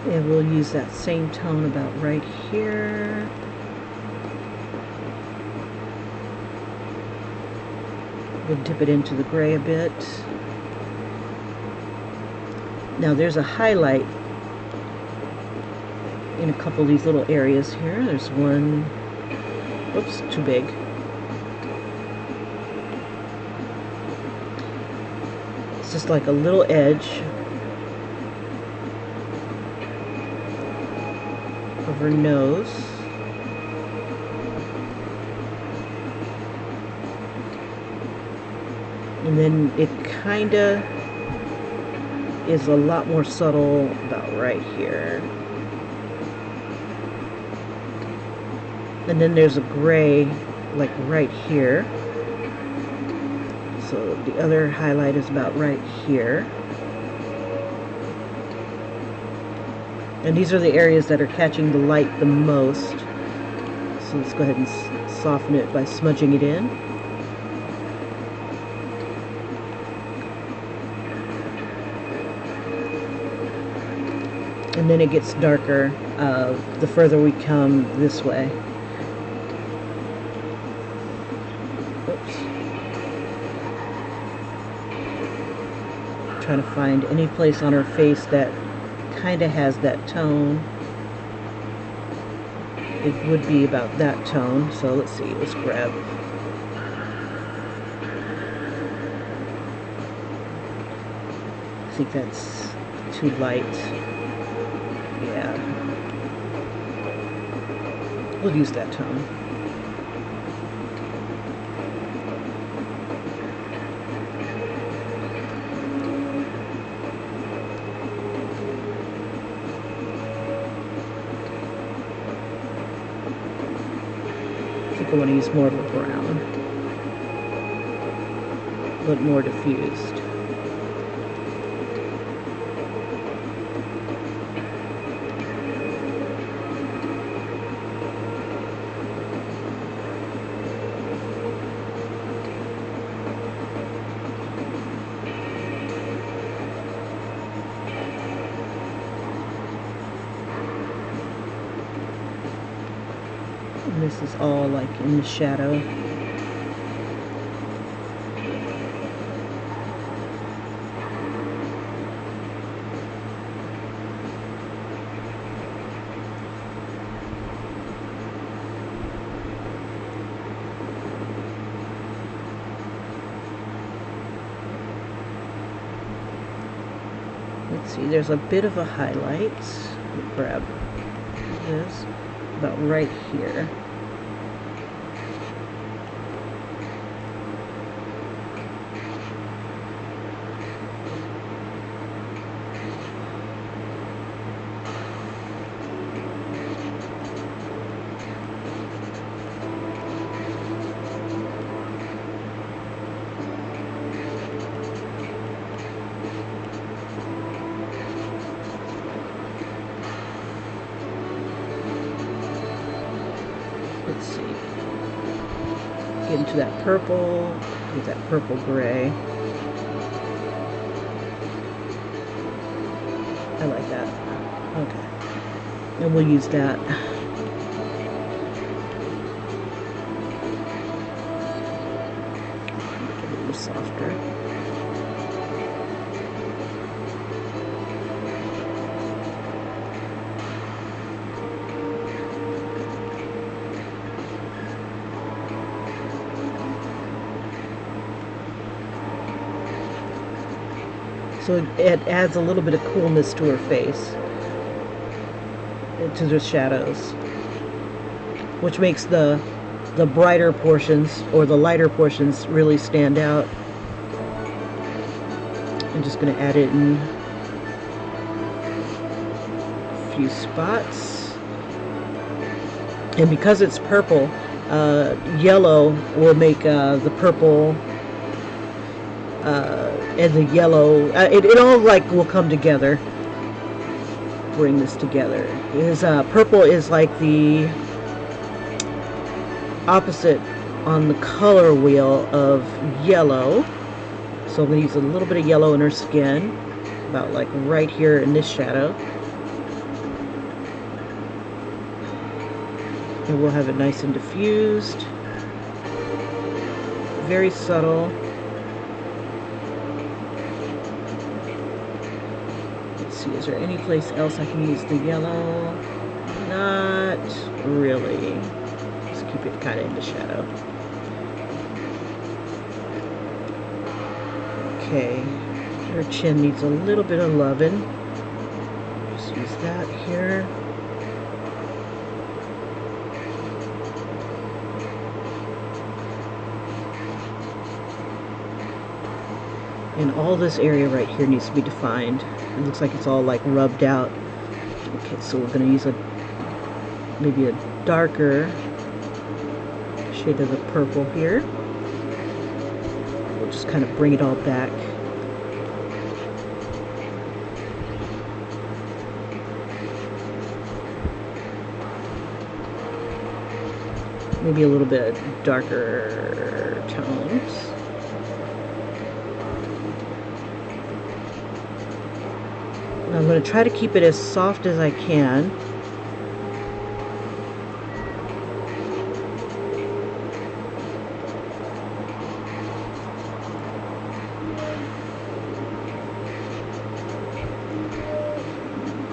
And we'll use that same tone about right here. We'll dip it into the gray a bit. Now there's a highlight in a couple of these little areas here. There's one, oops, too big. It's just like a little edge of her nose. And then it kind of is a lot more subtle about right here. And then there's a gray like right here. So the other highlight is about right here. And these are the areas that are catching the light the most. So let's go ahead and soften it by smudging it in. And then it gets darker the further we come this way. Oops. Trying to find any place on her face that kind of has that tone. It would be about that tone. So let's see, let's grab. I think that's too light. Yeah. We'll use that tone. I think I want to use more of a brown. A little more diffused. And this is all like in the shadow. See, there's a bit of a highlight. Let me grab this about right here. Let's see. Get into that purple, get that purple gray. I like that. Okay. And we'll use that. Make it a little softer. So it adds a little bit of coolness to her face, to the shadows, which makes the brighter portions or the lighter portions really stand out. I'm just going to add it in a few spots. And because it's purple, yellow will make the purple and the yellow, it all like will come together. Bring this together. Is purple is like the opposite on the color wheel of yellow. So I'm going to use a little bit of yellow in her skin, about like right here in this shadow. And we'll have it nice and diffused. Very subtle. Is there any place else I can use the yellow? Not really. Just keep it kind of in the shadow. Okay, her chin needs a little bit of loving. Just use that here. And all this area right here needs to be defined. It looks like it's all like rubbed out. Okay, so we're going to use maybe a darker shade of the purple here. We'll just kind of bring it all back. Maybe a little bit darker tones. I'm going to try to keep it as soft as I can.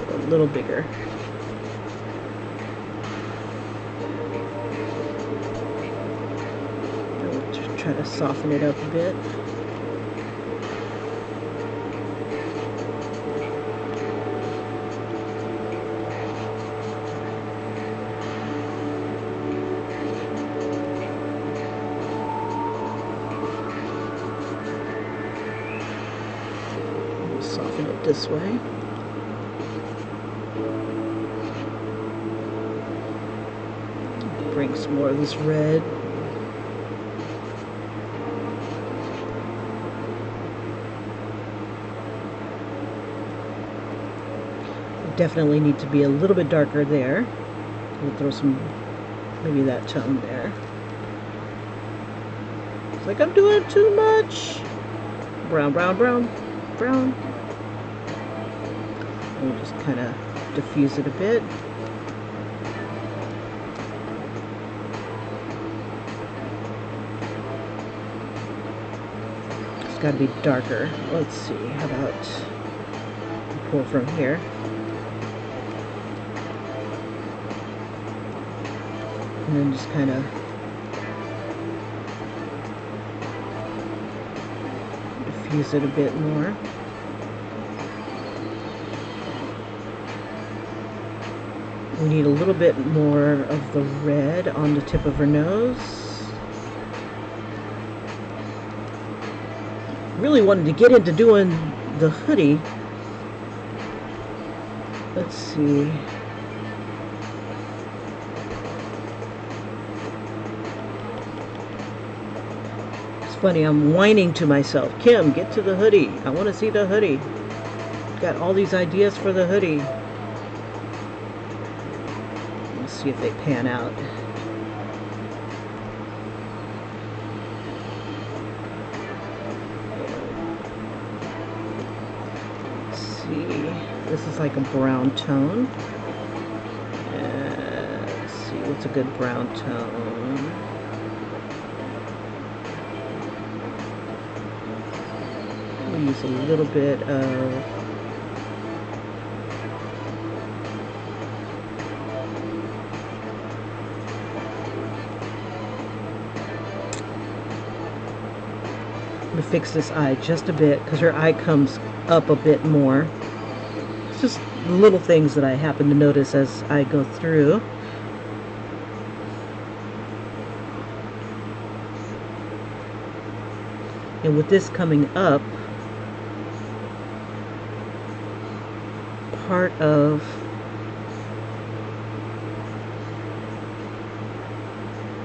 A little bigger. I'll just try to soften it up a bit. Soften it this way. Bring some more of this red. Definitely need to be a little bit darker there. We'll throw some, maybe that tone there. It's like I'm doing too much. Brown, brown, brown, brown. We'll just kind of diffuse it a bit. It's got to be darker. Let's see, how about pull from here. And then just kind of diffuse it a bit more. We need a little bit more of the red on the tip of her nose. Really wanted to get into doing the hoodie. Let's see. It's funny, I'm whining to myself. Kim, get to the hoodie. I want to see the hoodie. Got all these ideas for the hoodie. Let's see if they pan out. Let's see. This is like a brown tone. Let's see, what's a good brown tone? We'll use a little bit of to fix this eye just a bit because her eye comes up a bit more. It's just little things that I happen to notice as I go through. And with this coming up, part of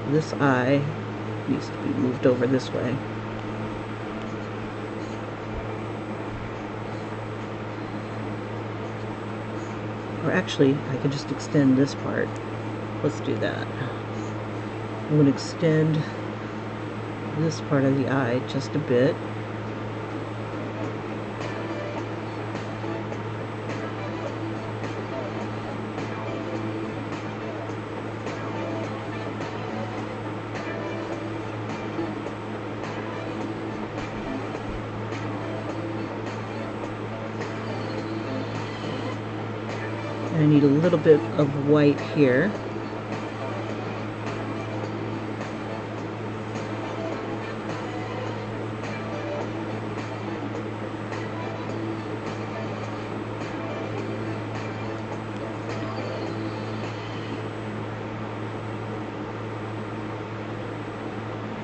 this eye needs to be moved over this way. Or actually, I could just extend this part. Let's do that. I'm going to extend this part of the eye just a bit. I need a little bit of white here.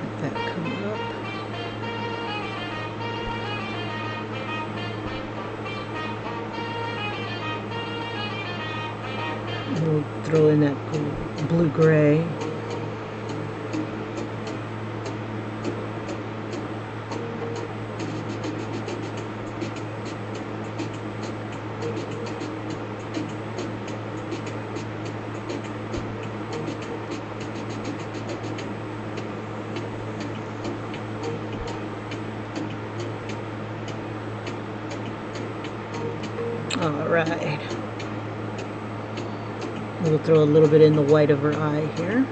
Let that come up. We'll throw in that blue-gray. All right. We'll throw a little bit in the white of her eye here.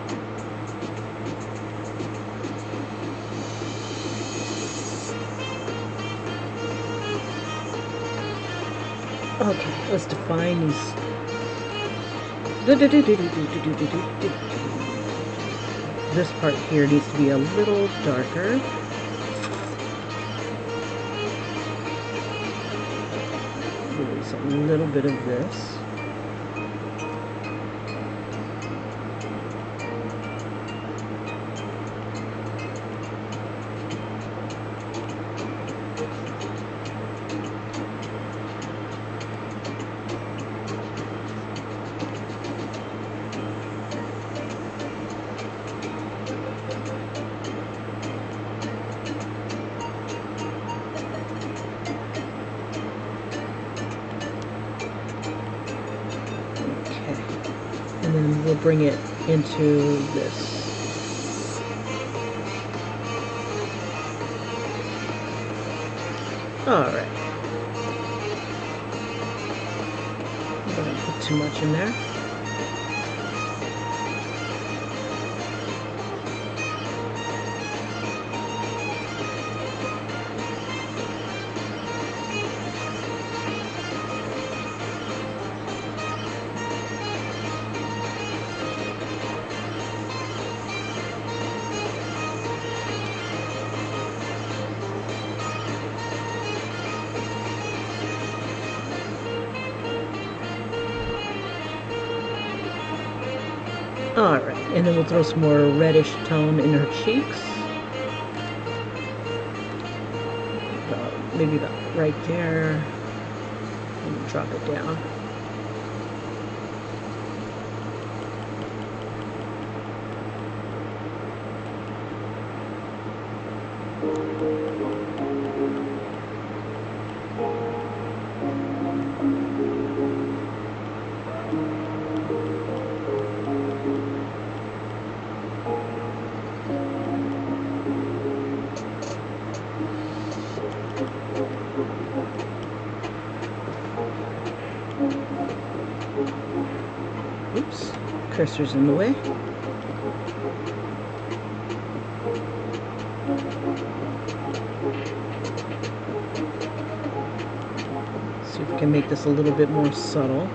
Okay, let's define these. This part here needs to be a little darker. Release a little bit of this. And then we'll bring it into this. All right. Don't put too much in there. Alright, and then we'll throw some more reddish tone in her cheeks. Maybe about right there. And drop it down. Oops, cursor's in the way. See if we can make this a little bit more subtle.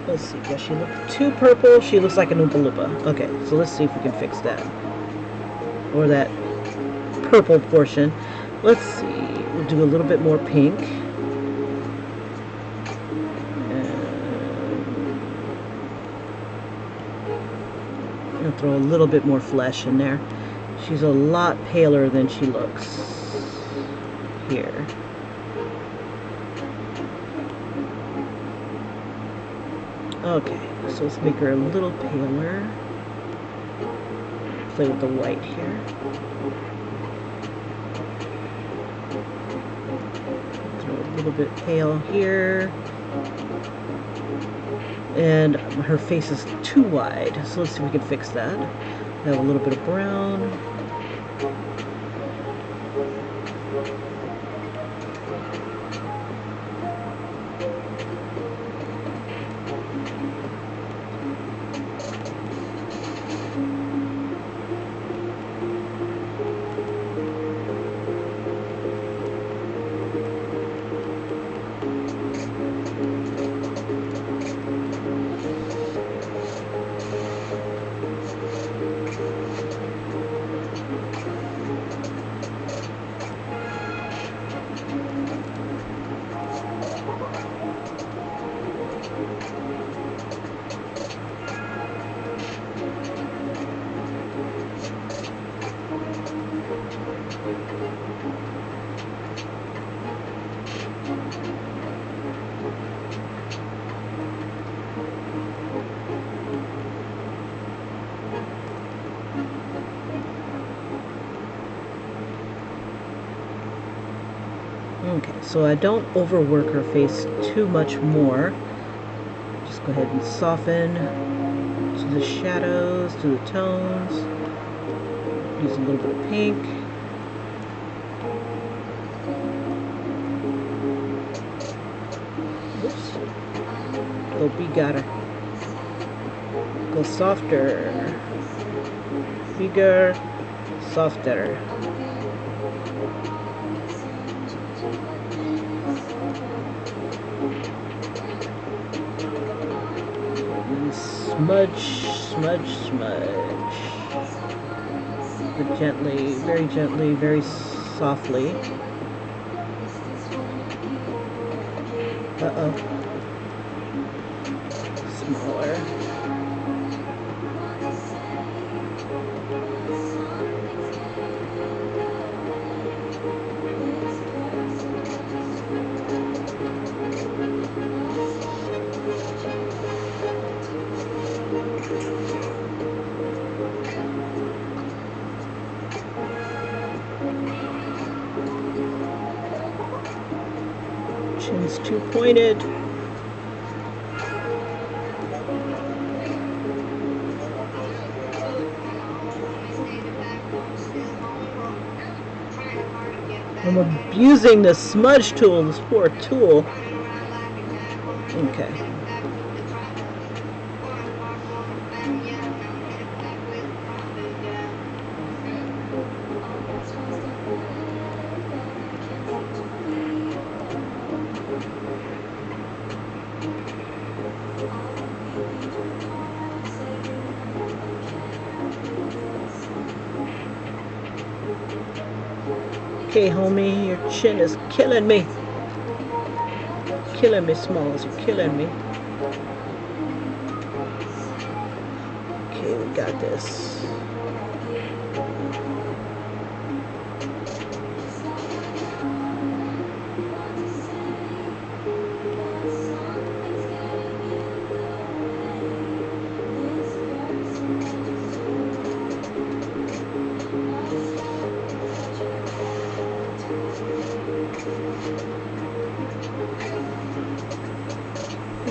Let's see, does she look too purple? She looks like an Oompa Loompa. Okay, so let's see if we can fix that. Or that purple portion. Let's see, we'll do a little bit more pink. And I'll throw a little bit more flesh in there. She's a lot paler than she looks here. Okay, so let's make her a little paler. Play with the white here. Throw a little bit pale here. And her face is too wide, so let's see if we can fix that. Have a little bit of brown. Okay, so I don't overwork her face too much more. Just go ahead and soften to the shadows, to the tones. Use a little bit of pink. Oops. Go bigger. Go softer. Bigger, softer. Smudge, smudge, smudge. But gently, very softly. Uh-oh. Smaller. Chin's too pointed. I'm abusing this smudge tool, this poor tool. Okay. okay, homie. Your chin is killing me. Killing me, Smalls. You're killing me. Okay, we got this.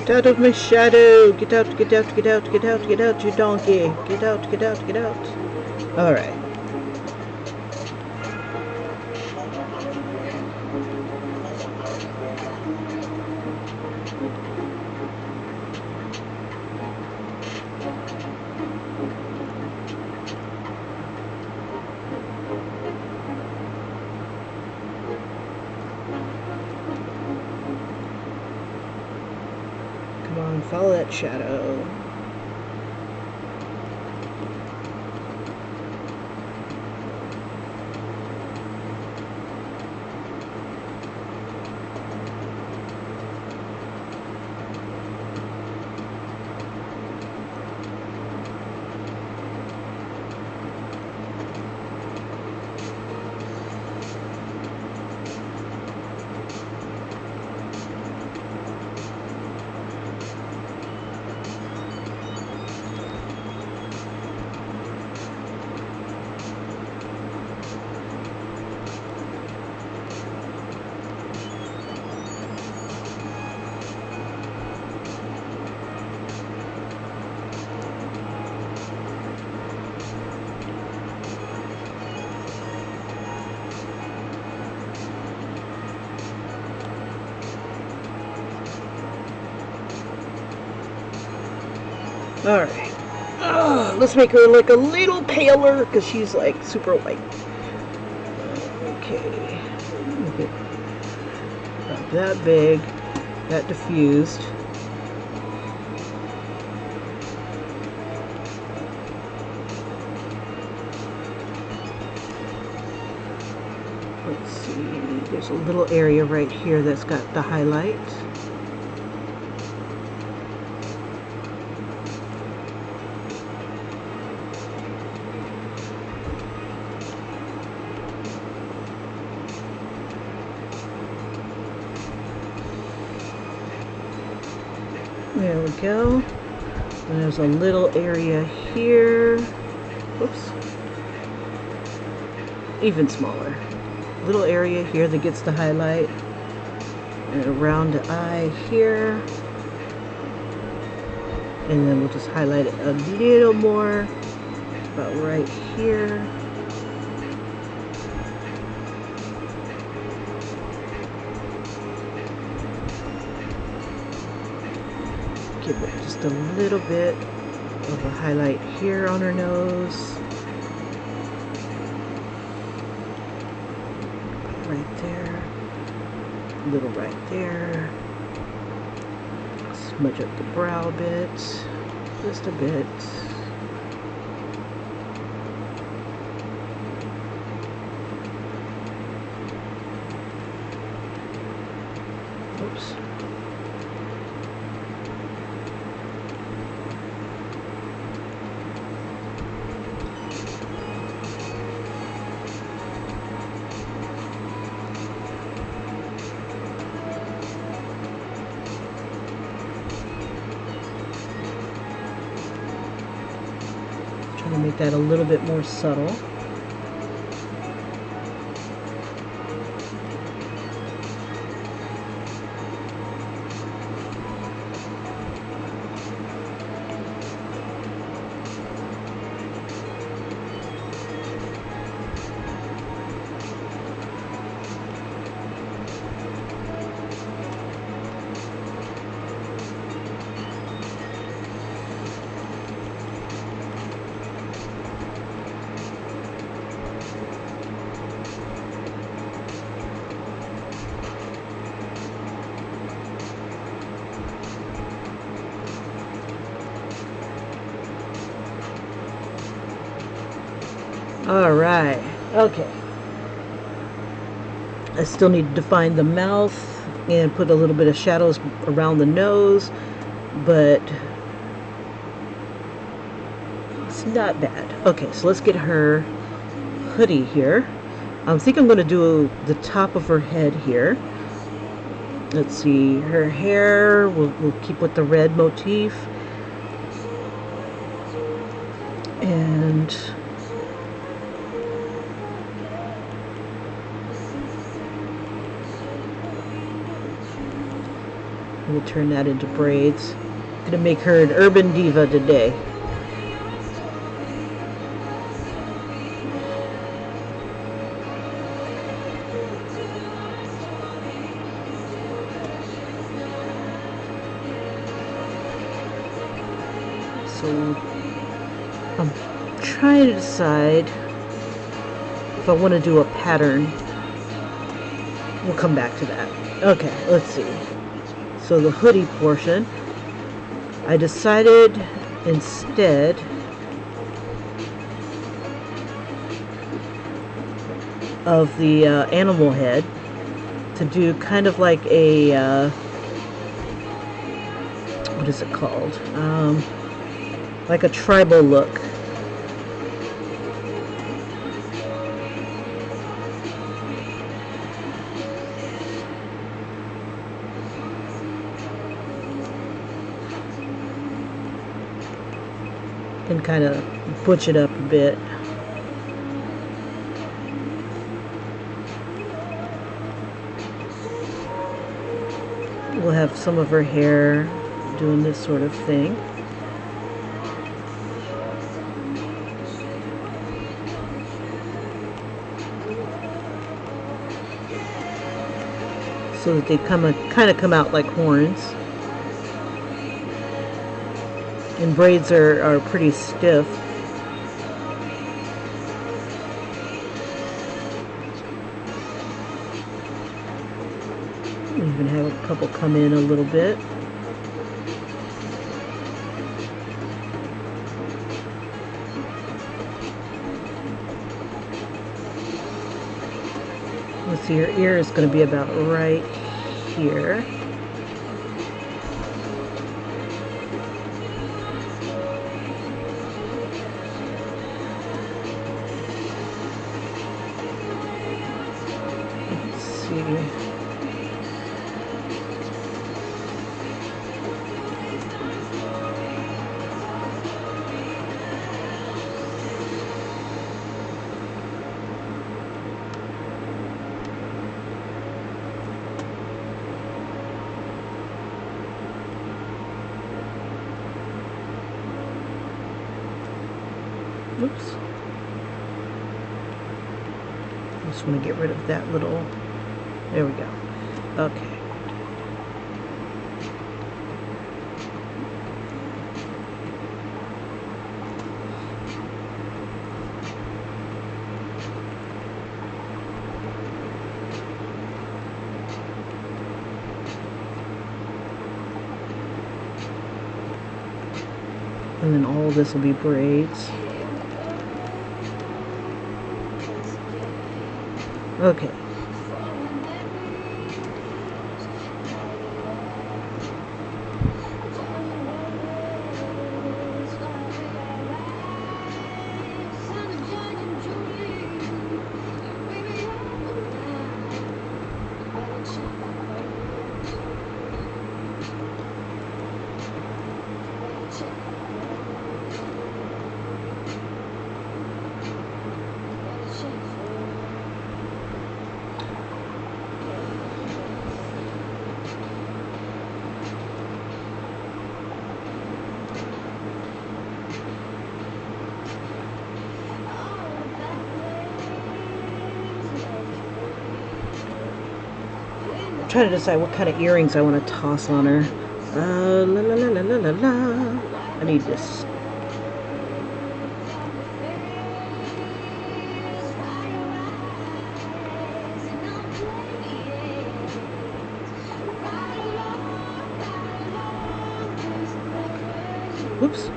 Get out of my shadow! Get out, get out, get out, get out, get out, you donkey! Get out, get out, get out! Alright. Come on, follow that shadow. Alright. Let's make her like a little paler because she's like super white. Okay. Not that big. That diffused. Let's see. There's a little area right here that's got the highlight. There we go. And there's a little area here. Oops. Even smaller. Little area here that gets the highlight. And around the eye here. And then we'll just highlight it a little more. About right here. Give it just a little bit of a highlight here on her nose. Right there. A little right there. Smudge up the brow a bit. Just a bit. Oops. Trying to make that a little bit more subtle. All right. Okay. I still need to define the mouth and put a little bit of shadows around the nose, but it's not bad. Okay, so let's get her hoodie here. I think I'm going to do the top of her head here. Let's see, her hair, we'll keep with the red motif. And we'll turn that into braids. I'm gonna make her an urban diva today. So I'm trying to decide if I want to do a pattern. We'll come back to that. Okay, let's see. So the hoodie portion, I decided instead of the animal head to do kind of like a what is it called? Like a tribal look. And kind of butch it up a bit. We'll have some of her hair doing this sort of thing. So that they kind of come out like horns. And braids are pretty stiff. We even have a couple come in a little bit. Let's see, your ear is going to be about right here. Let's see. Oops. I just want to get rid of that little. There we go. Okay. And then all of this will be braids. Okay. Trying to decide what kind of earrings I want to toss on her. La la la la la la la. I need this. Whoops.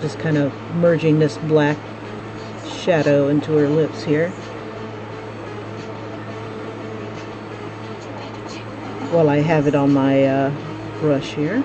Just kind of merging this black shadow into her lips here. While I have it on my brush here.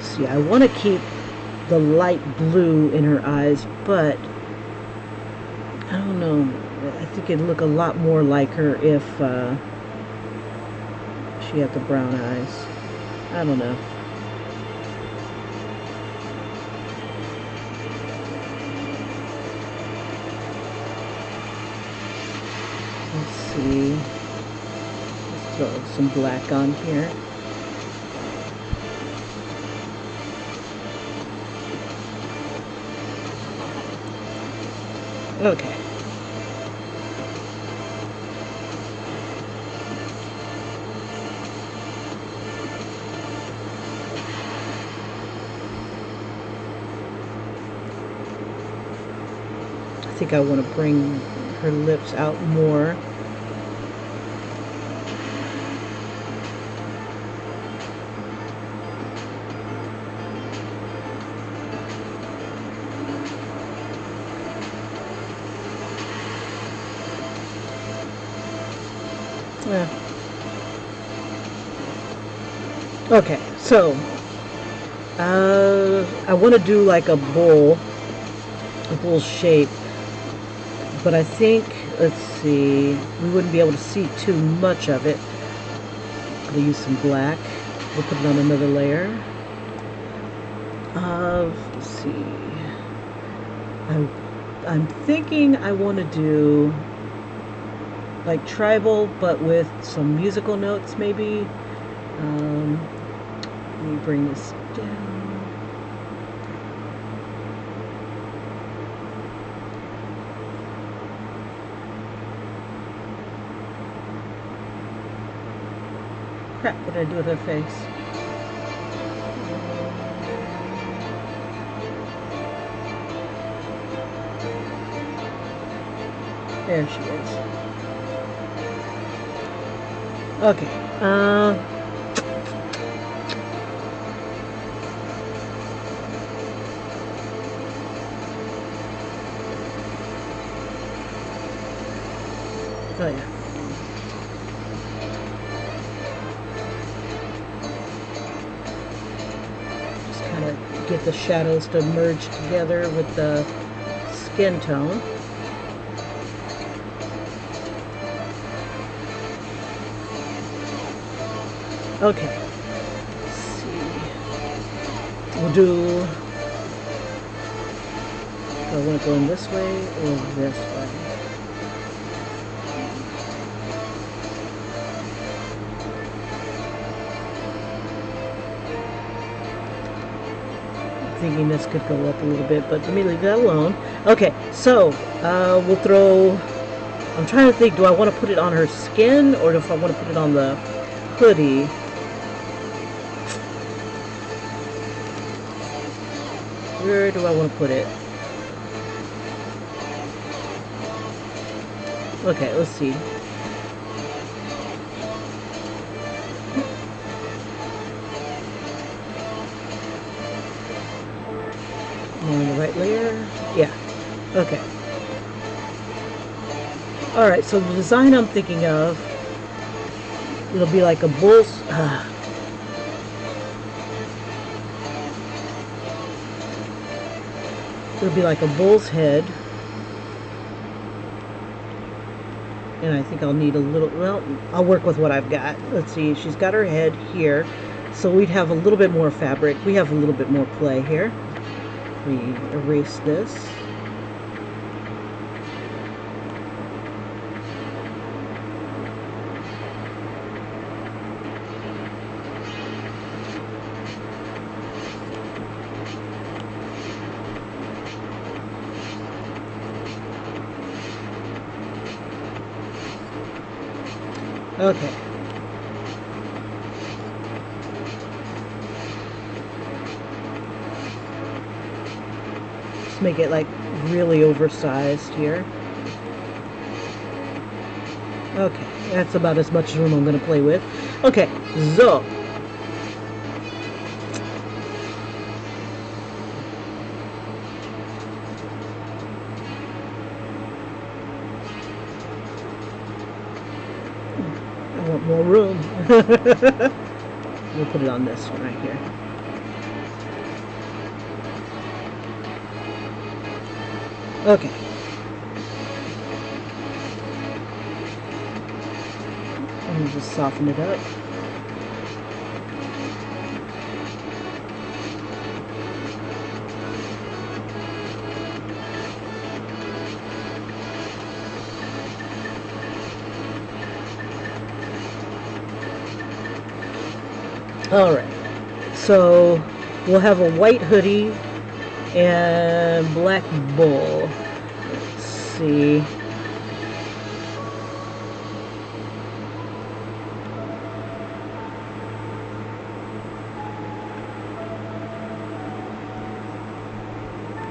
See, I want to keep the light blue in her eyes, but I don't know. I think it'd look a lot more like her if she had the brown eyes. I don't know. Let's see. Let's throw some black on here. Okay. I think I want to bring her lips out more. Yeah. Okay, so I want to do like a bull shape, but I think, let's see, we wouldn't be able to see too much of it. I'm going to use some black. We'll put it on another layer. Let's see. I'm thinking I want to do like tribal, but with some musical notes maybe. Let me bring this down. Crap, what did I do with her face? There she is. Okay. Oh yeah. Just kind of get the shadows to merge together with the skin tone. Okay. Let's see. We'll do. Do I want to go in this way or this way? Thinking this could go up a little bit, but let me leave that alone. Okay, so we'll throw. I'm trying to think. Do I want to put it on her skin or if I want to put it on the hoodie? Where do I want to put it? Okay, let's see. On the right layer? Yeah. Okay. Alright, so the design I'm thinking of, it'll be like a bull's... it'll be like a bull's head. And I think I'll need a little... Well, I'll work with what I've got. Let's see, she's got her head here. So we'd have a little bit more fabric. We have a little bit more play here. We erase this. Okay. Just make it like really oversized here. Okay, that's about as much room I'm going to play with. Okay, so. I want more room. We'll put it on this one right here. Okay. Let me just soften it up. Alright, so we'll have a white hoodie and black bull. Let's see.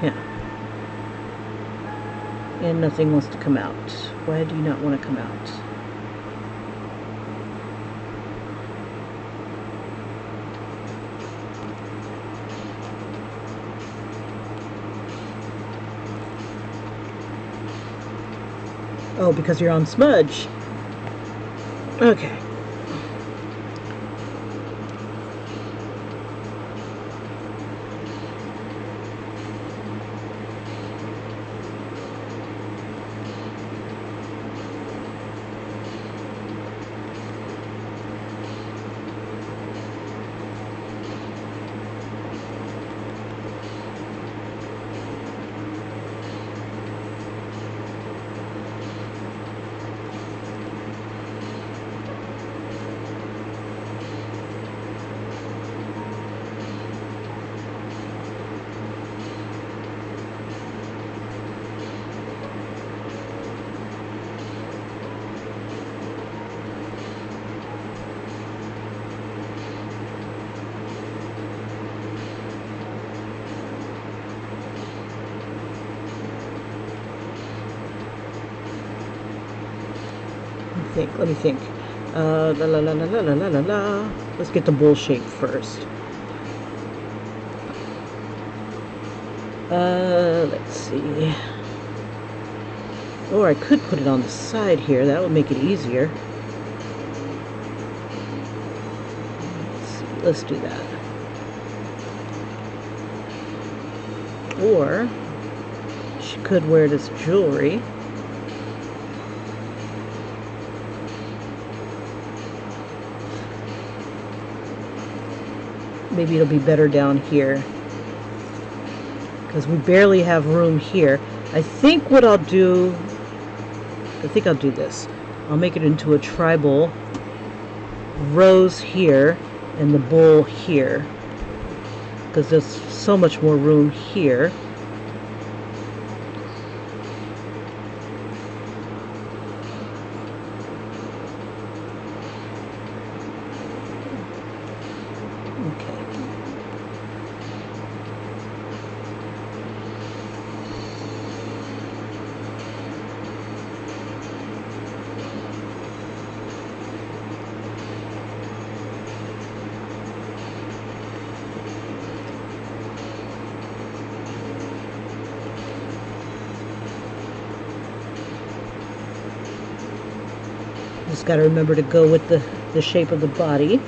Yeah. And nothing wants to come out. Why do you not want to come out? Oh, because you're on smudge. Okay. Let me think. La la la la la la la la. Let's get the bull shape first. Let's see. Or I could put it on the side here. That would make it easier. Let's do that. Or she could wear this jewelry. maybe it'll be better down here because we barely have room here. I think what I'll do, I'll do this. I'll make it into a tribal, rose here and the bull here because there's so much more room here. Just got to remember to go with the shape of the body.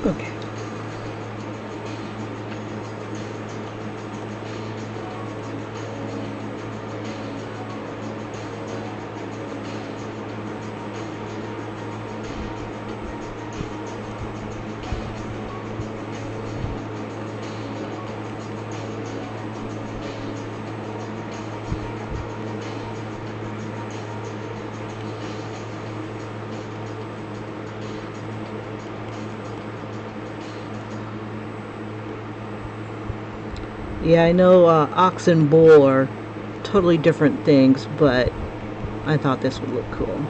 Okay. Yeah, I know ox and bull are totally different things, but I thought this would look cool.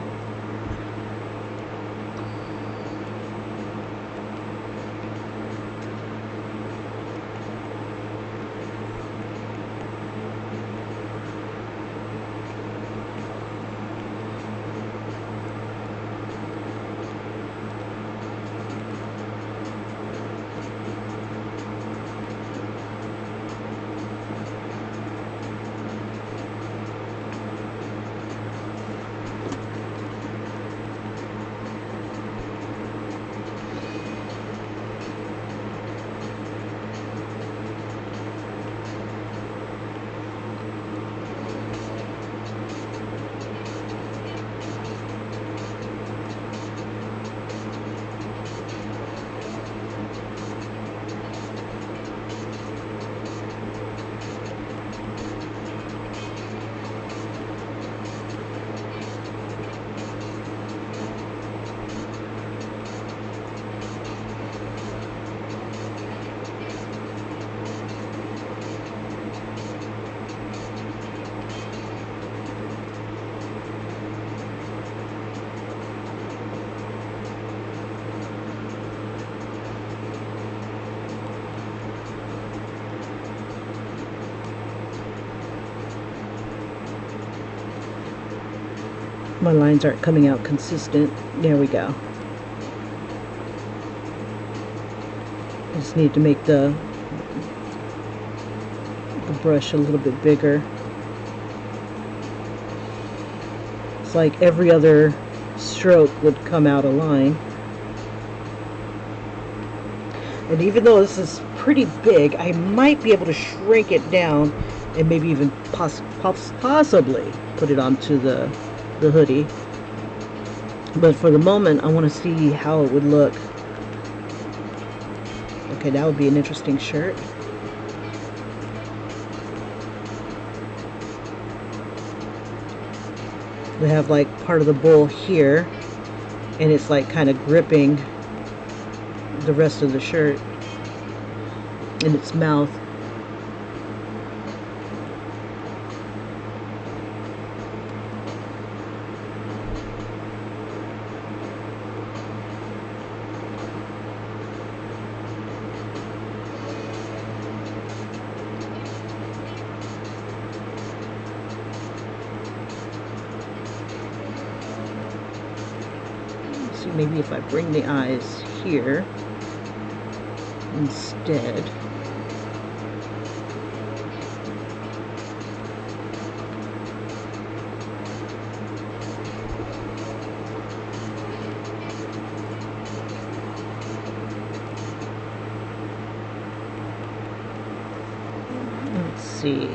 My lines aren't coming out consistent. There we go. I just need to make the brush a little bit bigger. It's like every other stroke would come out a line. And even though this is pretty big, I might be able to shrink it down and maybe even possibly put it onto the hoodie. But for the moment, I want to see how it would look. Okay, that would be an interesting shirt. They have like part of the bull here, and it's like kind of gripping the rest of the shirt in its mouth. maybe if I bring the eyes here instead. Let's see.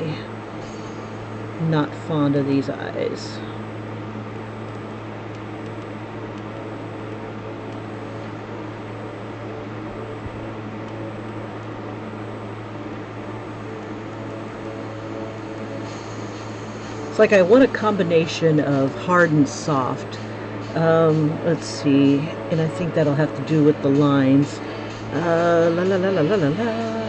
Not fond of these eyes. It's like I want a combination of hard and soft. Let's see, and I think that'll have to do with the lines. La la la la la la la.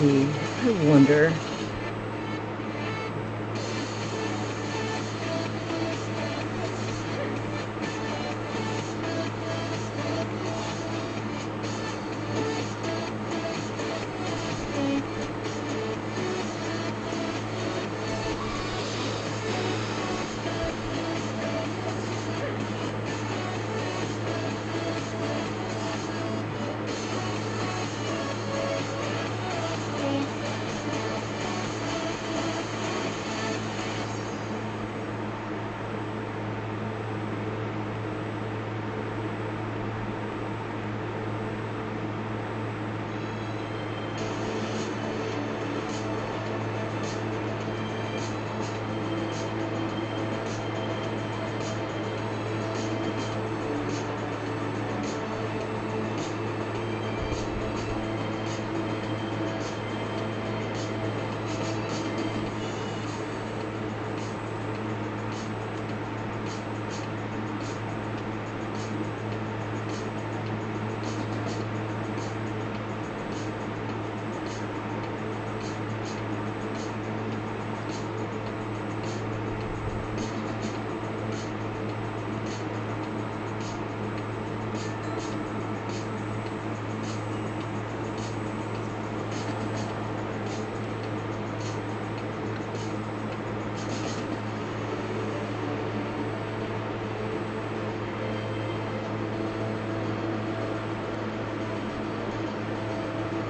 See, I wonder.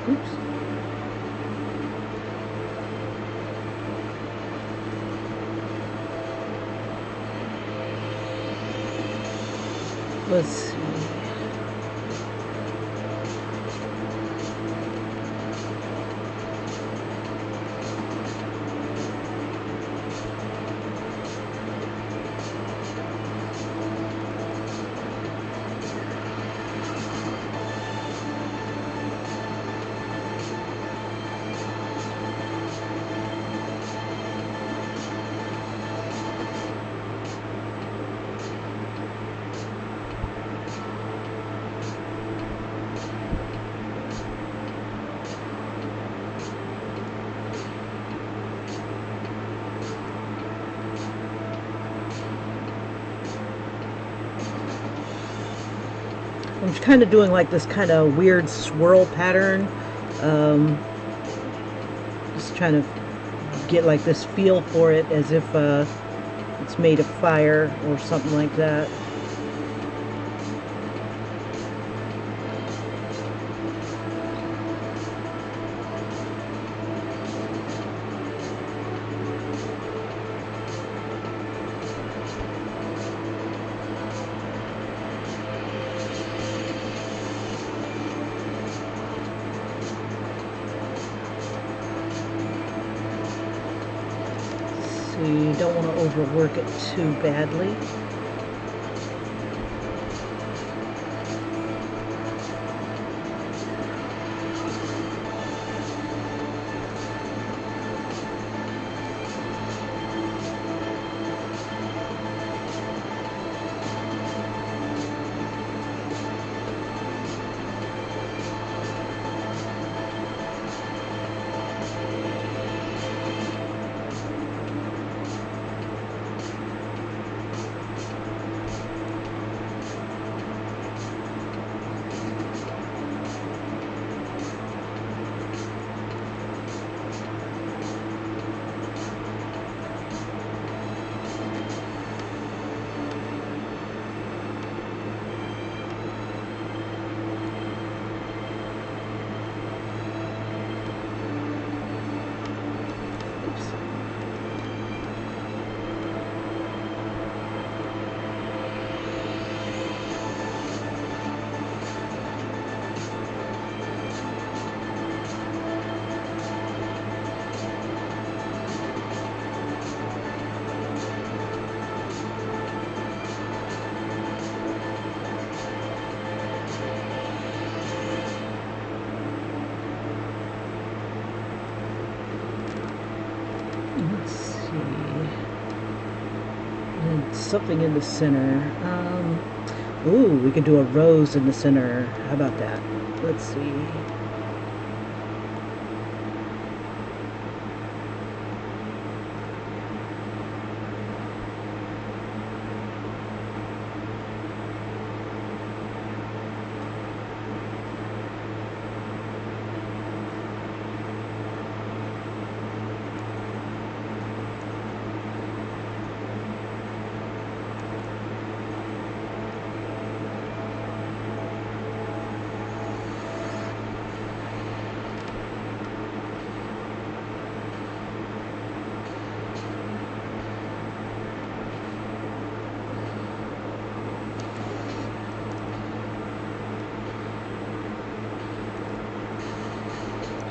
Oops. Let's see. I'm kind of doing like this kind of weird swirl pattern. Um, just trying to get like this feel for it as if it's made of fire or something like that. So you don't want to overwork it too badly. Let's see. And something in the center. Ooh, we could do a rose in the center. How about that? Let's see.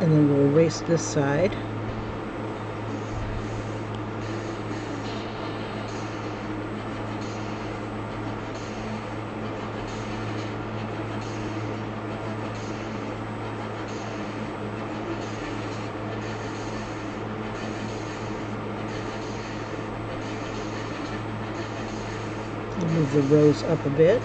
And then we'll erase this side. Move the rose up a bit.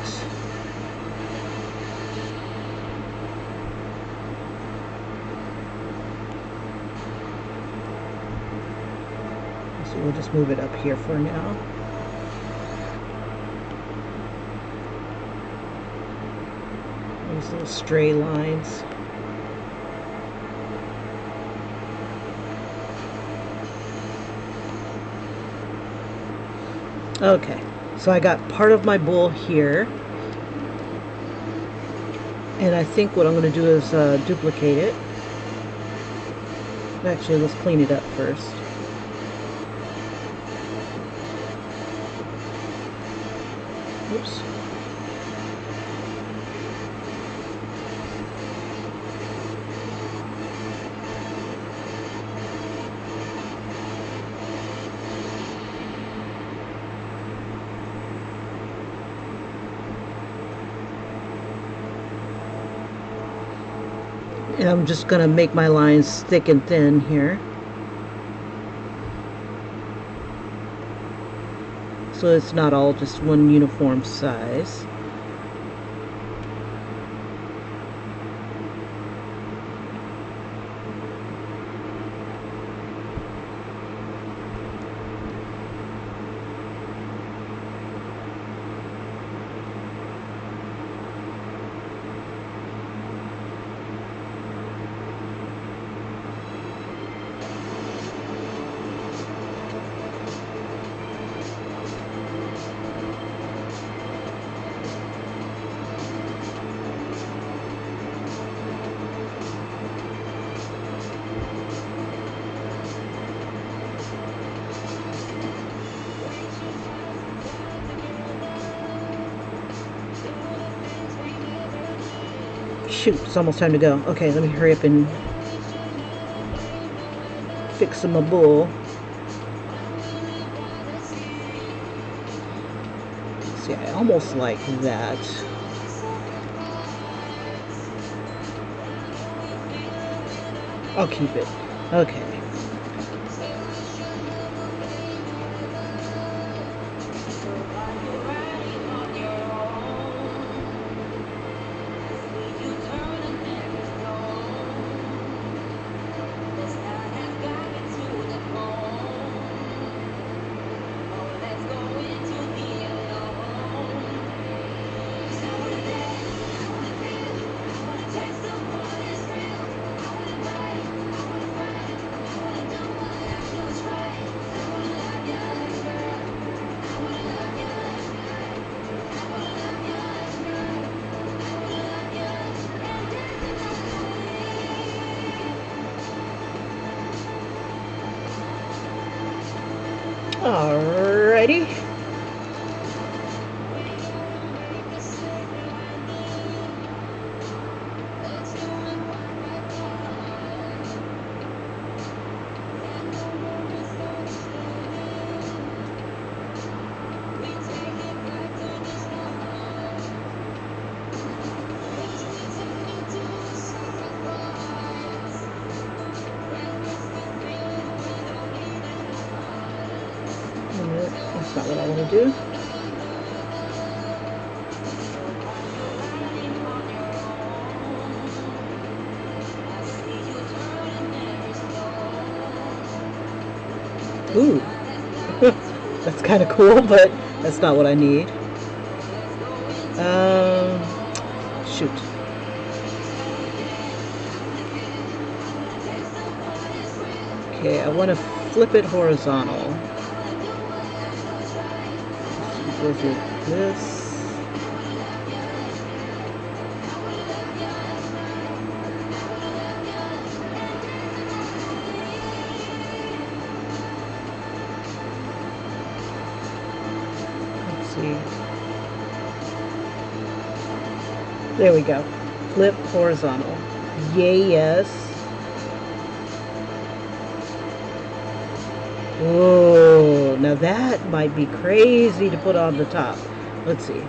So we'll just move it up here for now. These little stray lines. Okay, so I got part of my bowl here. And I think what I'm going to do is duplicate it. Actually, let's clean it up first. Oops. And I'm just going to make my lines thick and thin here. So it's not all just one uniform size. shoot, it's almost time to go. Okay, let me hurry up and fix my bull. See, I almost like that. I'll keep it. Okay. Alrighty. That's not what I want to do. Ooh, that's kind of cool, but that's not what I need. Shoot. Okay, I want to flip it horizontal. Go through this. There we go. Flip horizontal. Yay, yes. Whoa, now that might be crazy to put on the top. Let's see.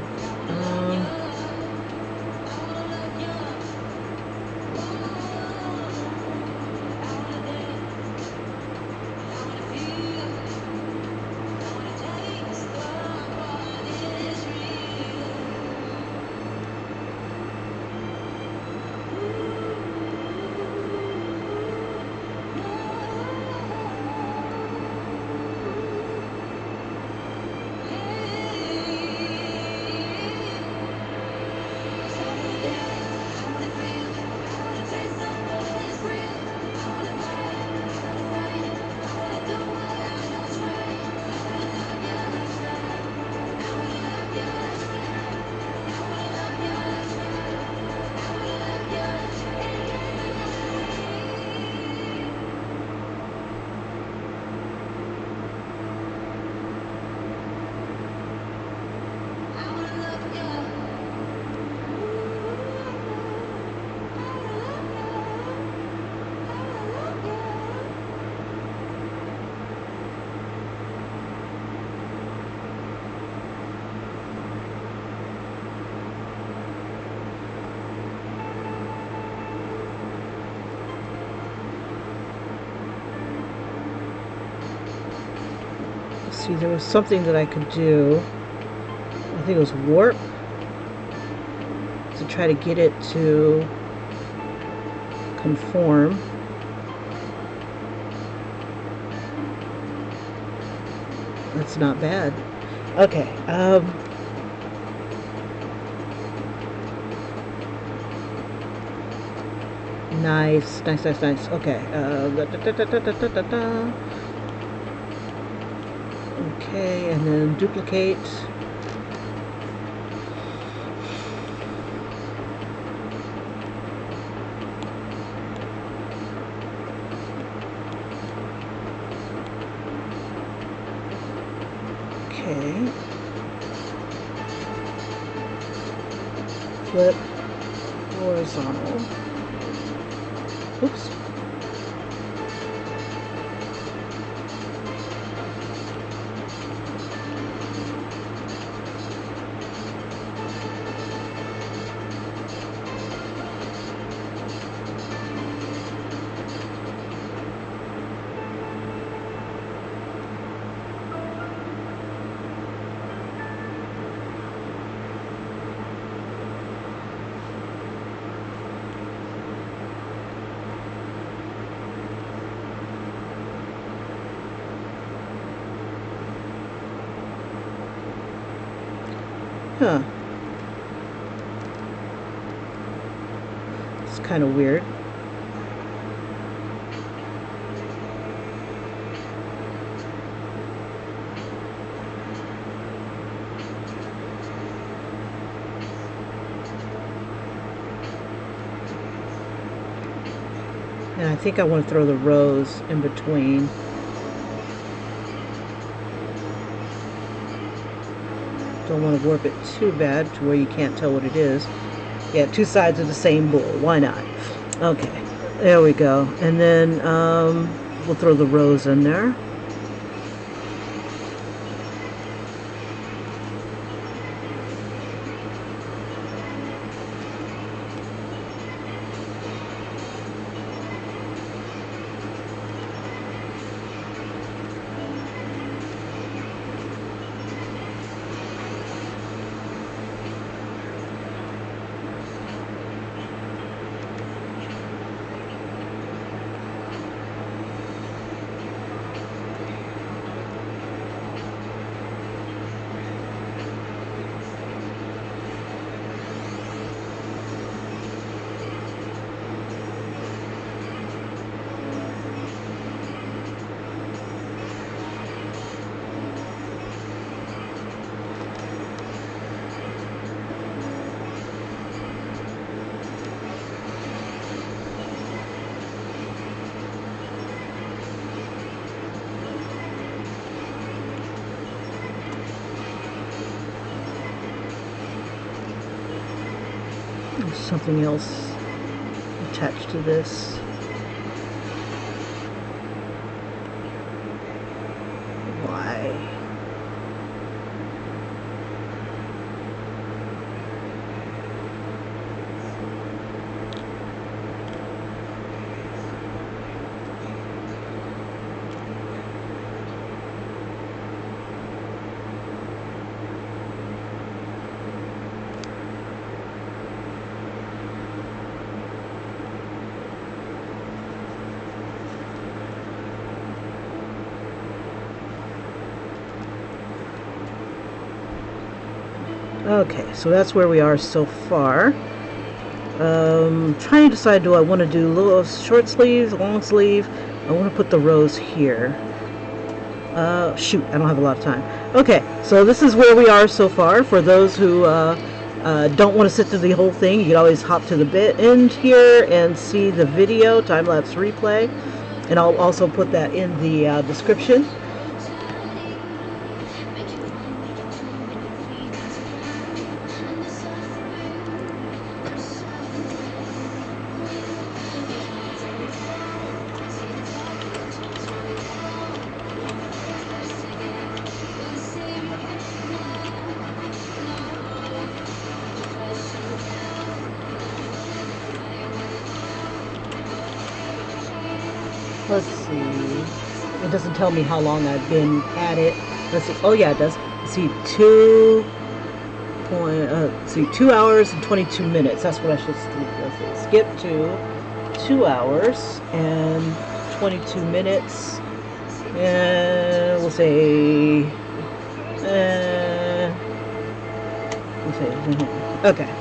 See, there was something that I could do. I think it was warp to try to get it to conform. That's not bad. Okay. Nice. Okay. Okay, and then duplicate. Okay. Flip horizontal. Oops. Huh. It's kind of weird. And I think I want to throw the rows in between. Don't want to warp it too bad to where you can't tell what it is. Yeah, two sides of the same bull. Why not? Okay, there we go. And then we'll throw the rows in there. There's something else attached to this. Why? Okay, so that's where we are so far. Trying to decide, do I want to do little short sleeves, long sleeve? I want to put the rows here. Shoot, I don't have a lot of time. Okay, so this is where we are so far. For those who don't want to sit through the whole thing, you can always hop to the end here and see the video, time-lapse replay. And I'll also put that in the description. Let's see. It doesn't tell me how long I've been at it. Let's see. Oh yeah, it does. Let's see, 2 hours and 22 minutes. That's what I should skip to 2 hours and 22 minutes. And we'll say, okay.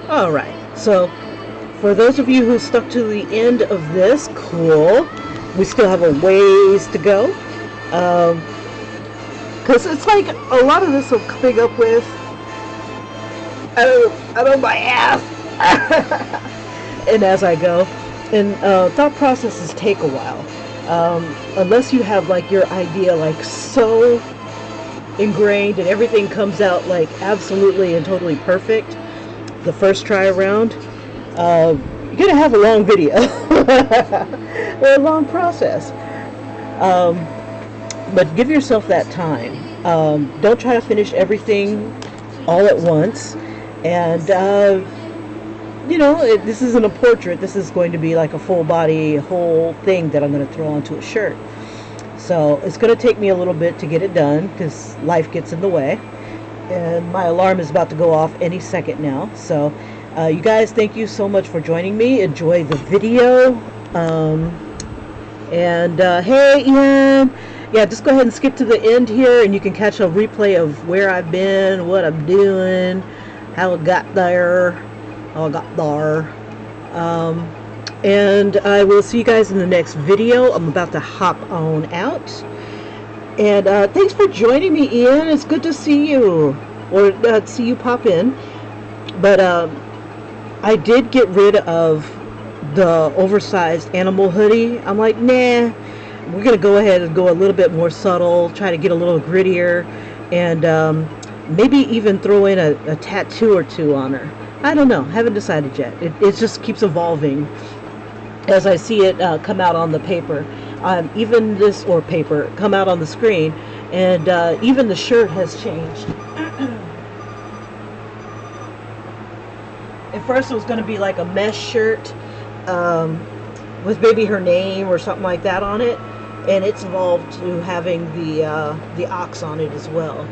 Alright, so for those of you who stuck to the end of this, cool. We still have a ways to go. Because it's like a lot of this will pick up with, I don't know my ass. And as I go. And thought processes take a while. Unless you have like your idea like so ingrained and everything comes out like absolutely and totally perfect the first try around, you're gonna have a long video or a long process. Um, but give yourself that time. Don't try to finish everything all at once. And this isn't a portrait. This is going to be like a full body, whole thing that I'm going to throw onto a shirt. So it's going to take me a little bit to get it done because life gets in the way. And my alarm is about to go off any second now. So you guys, thank you so much for joining me. Enjoy the video. Hey, Ian. Yeah, just go ahead and skip to the end here and you can catch a replay of where I've been, what I'm doing, how I got there, and I will see you guys in the next video. I'm about to hop on out. And thanks for joining me, Ian. It's good to see you, or see you pop in. But I did get rid of the oversized animal hoodie. I'm like, nah, we're going to go ahead and go a little bit more subtle, try to get a little grittier, and maybe even throw in a tattoo or two on her. I don't know. Haven't decided yet. It just keeps evolving as I see it come out on the paper. Even this, or paper, come out on the screen. And even the shirt has changed. At first it was going to be like a mesh shirt with maybe her name or something like that on it. And it's evolved to having the ox on it as well.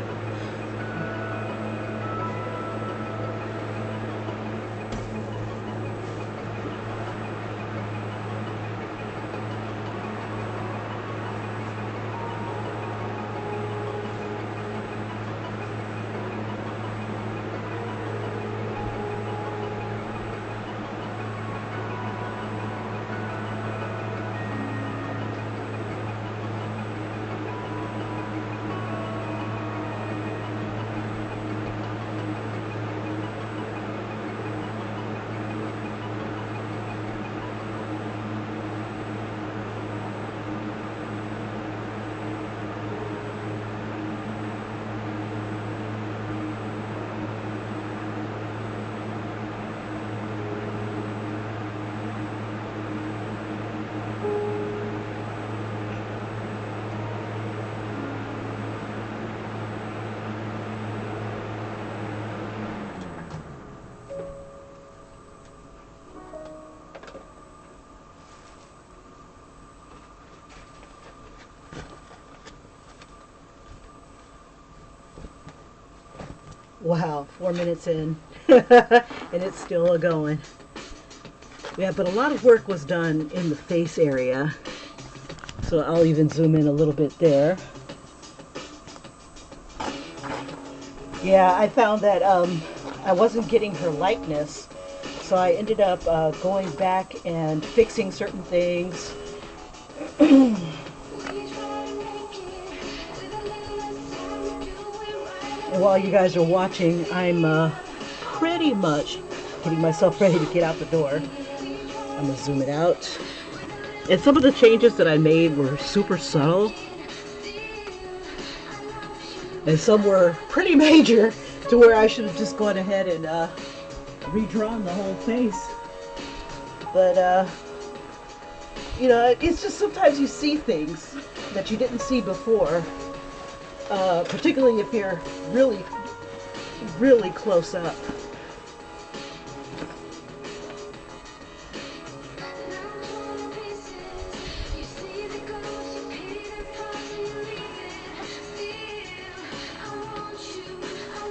Wow, 4 minutes in, and it's still a going. Yeah, but a lot of work was done in the face area. So I'll even zoom in a little bit there. Yeah, I found that I wasn't getting her likeness. So I ended up going back and fixing certain things. And while you guys are watching, I'm pretty much getting myself ready to get out the door. I'm going to zoom it out. And some of the changes that I made were super subtle. And some were pretty major to where I should have just gone ahead and redrawn the whole face. But, you know, it's just sometimes you see things that you didn't see before. Particularly if you're really, really close up.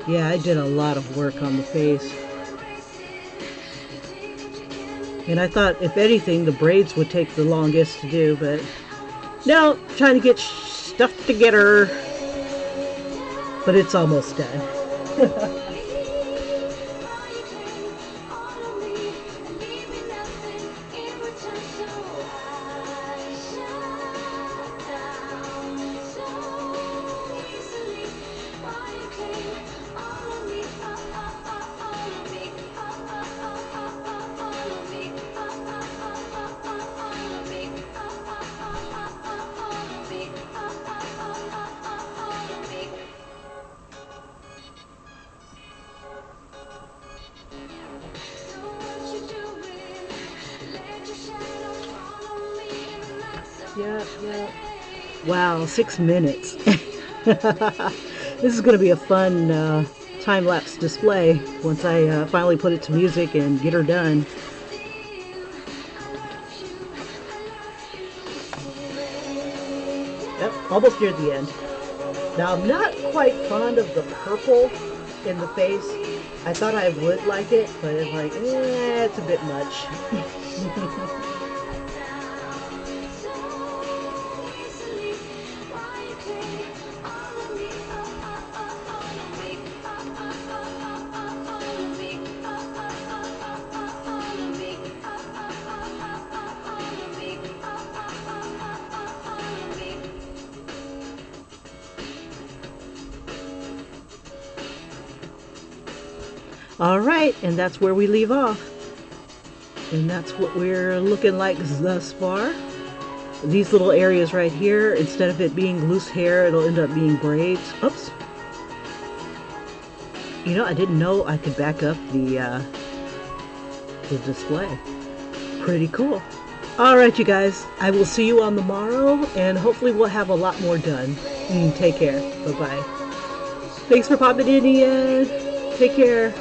Yeah, I did a lot of work on the face. And I thought, if anything, the braids would take the longest to do, but no, trying to get stuff together. But it's almost done. Yep. Wow, 6 minutes. This is going to be a fun time-lapse display once I finally put it to music and get her done. Yep, almost near the end. Now, I'm not quite fond of the purple in the face. I thought I would like it, but it's like, it's a bit much. All right, and that's where we leave off. And that's what we're looking like thus far. These little areas right here, instead of it being loose hair, it'll end up being braids. Oops. You know, I didn't know I could back up the display. Pretty cool. All right, you guys, I will see you on the morrow, and hopefully we'll have a lot more done. Take care. Bye-bye. Thanks for popping in, Ian. Take care.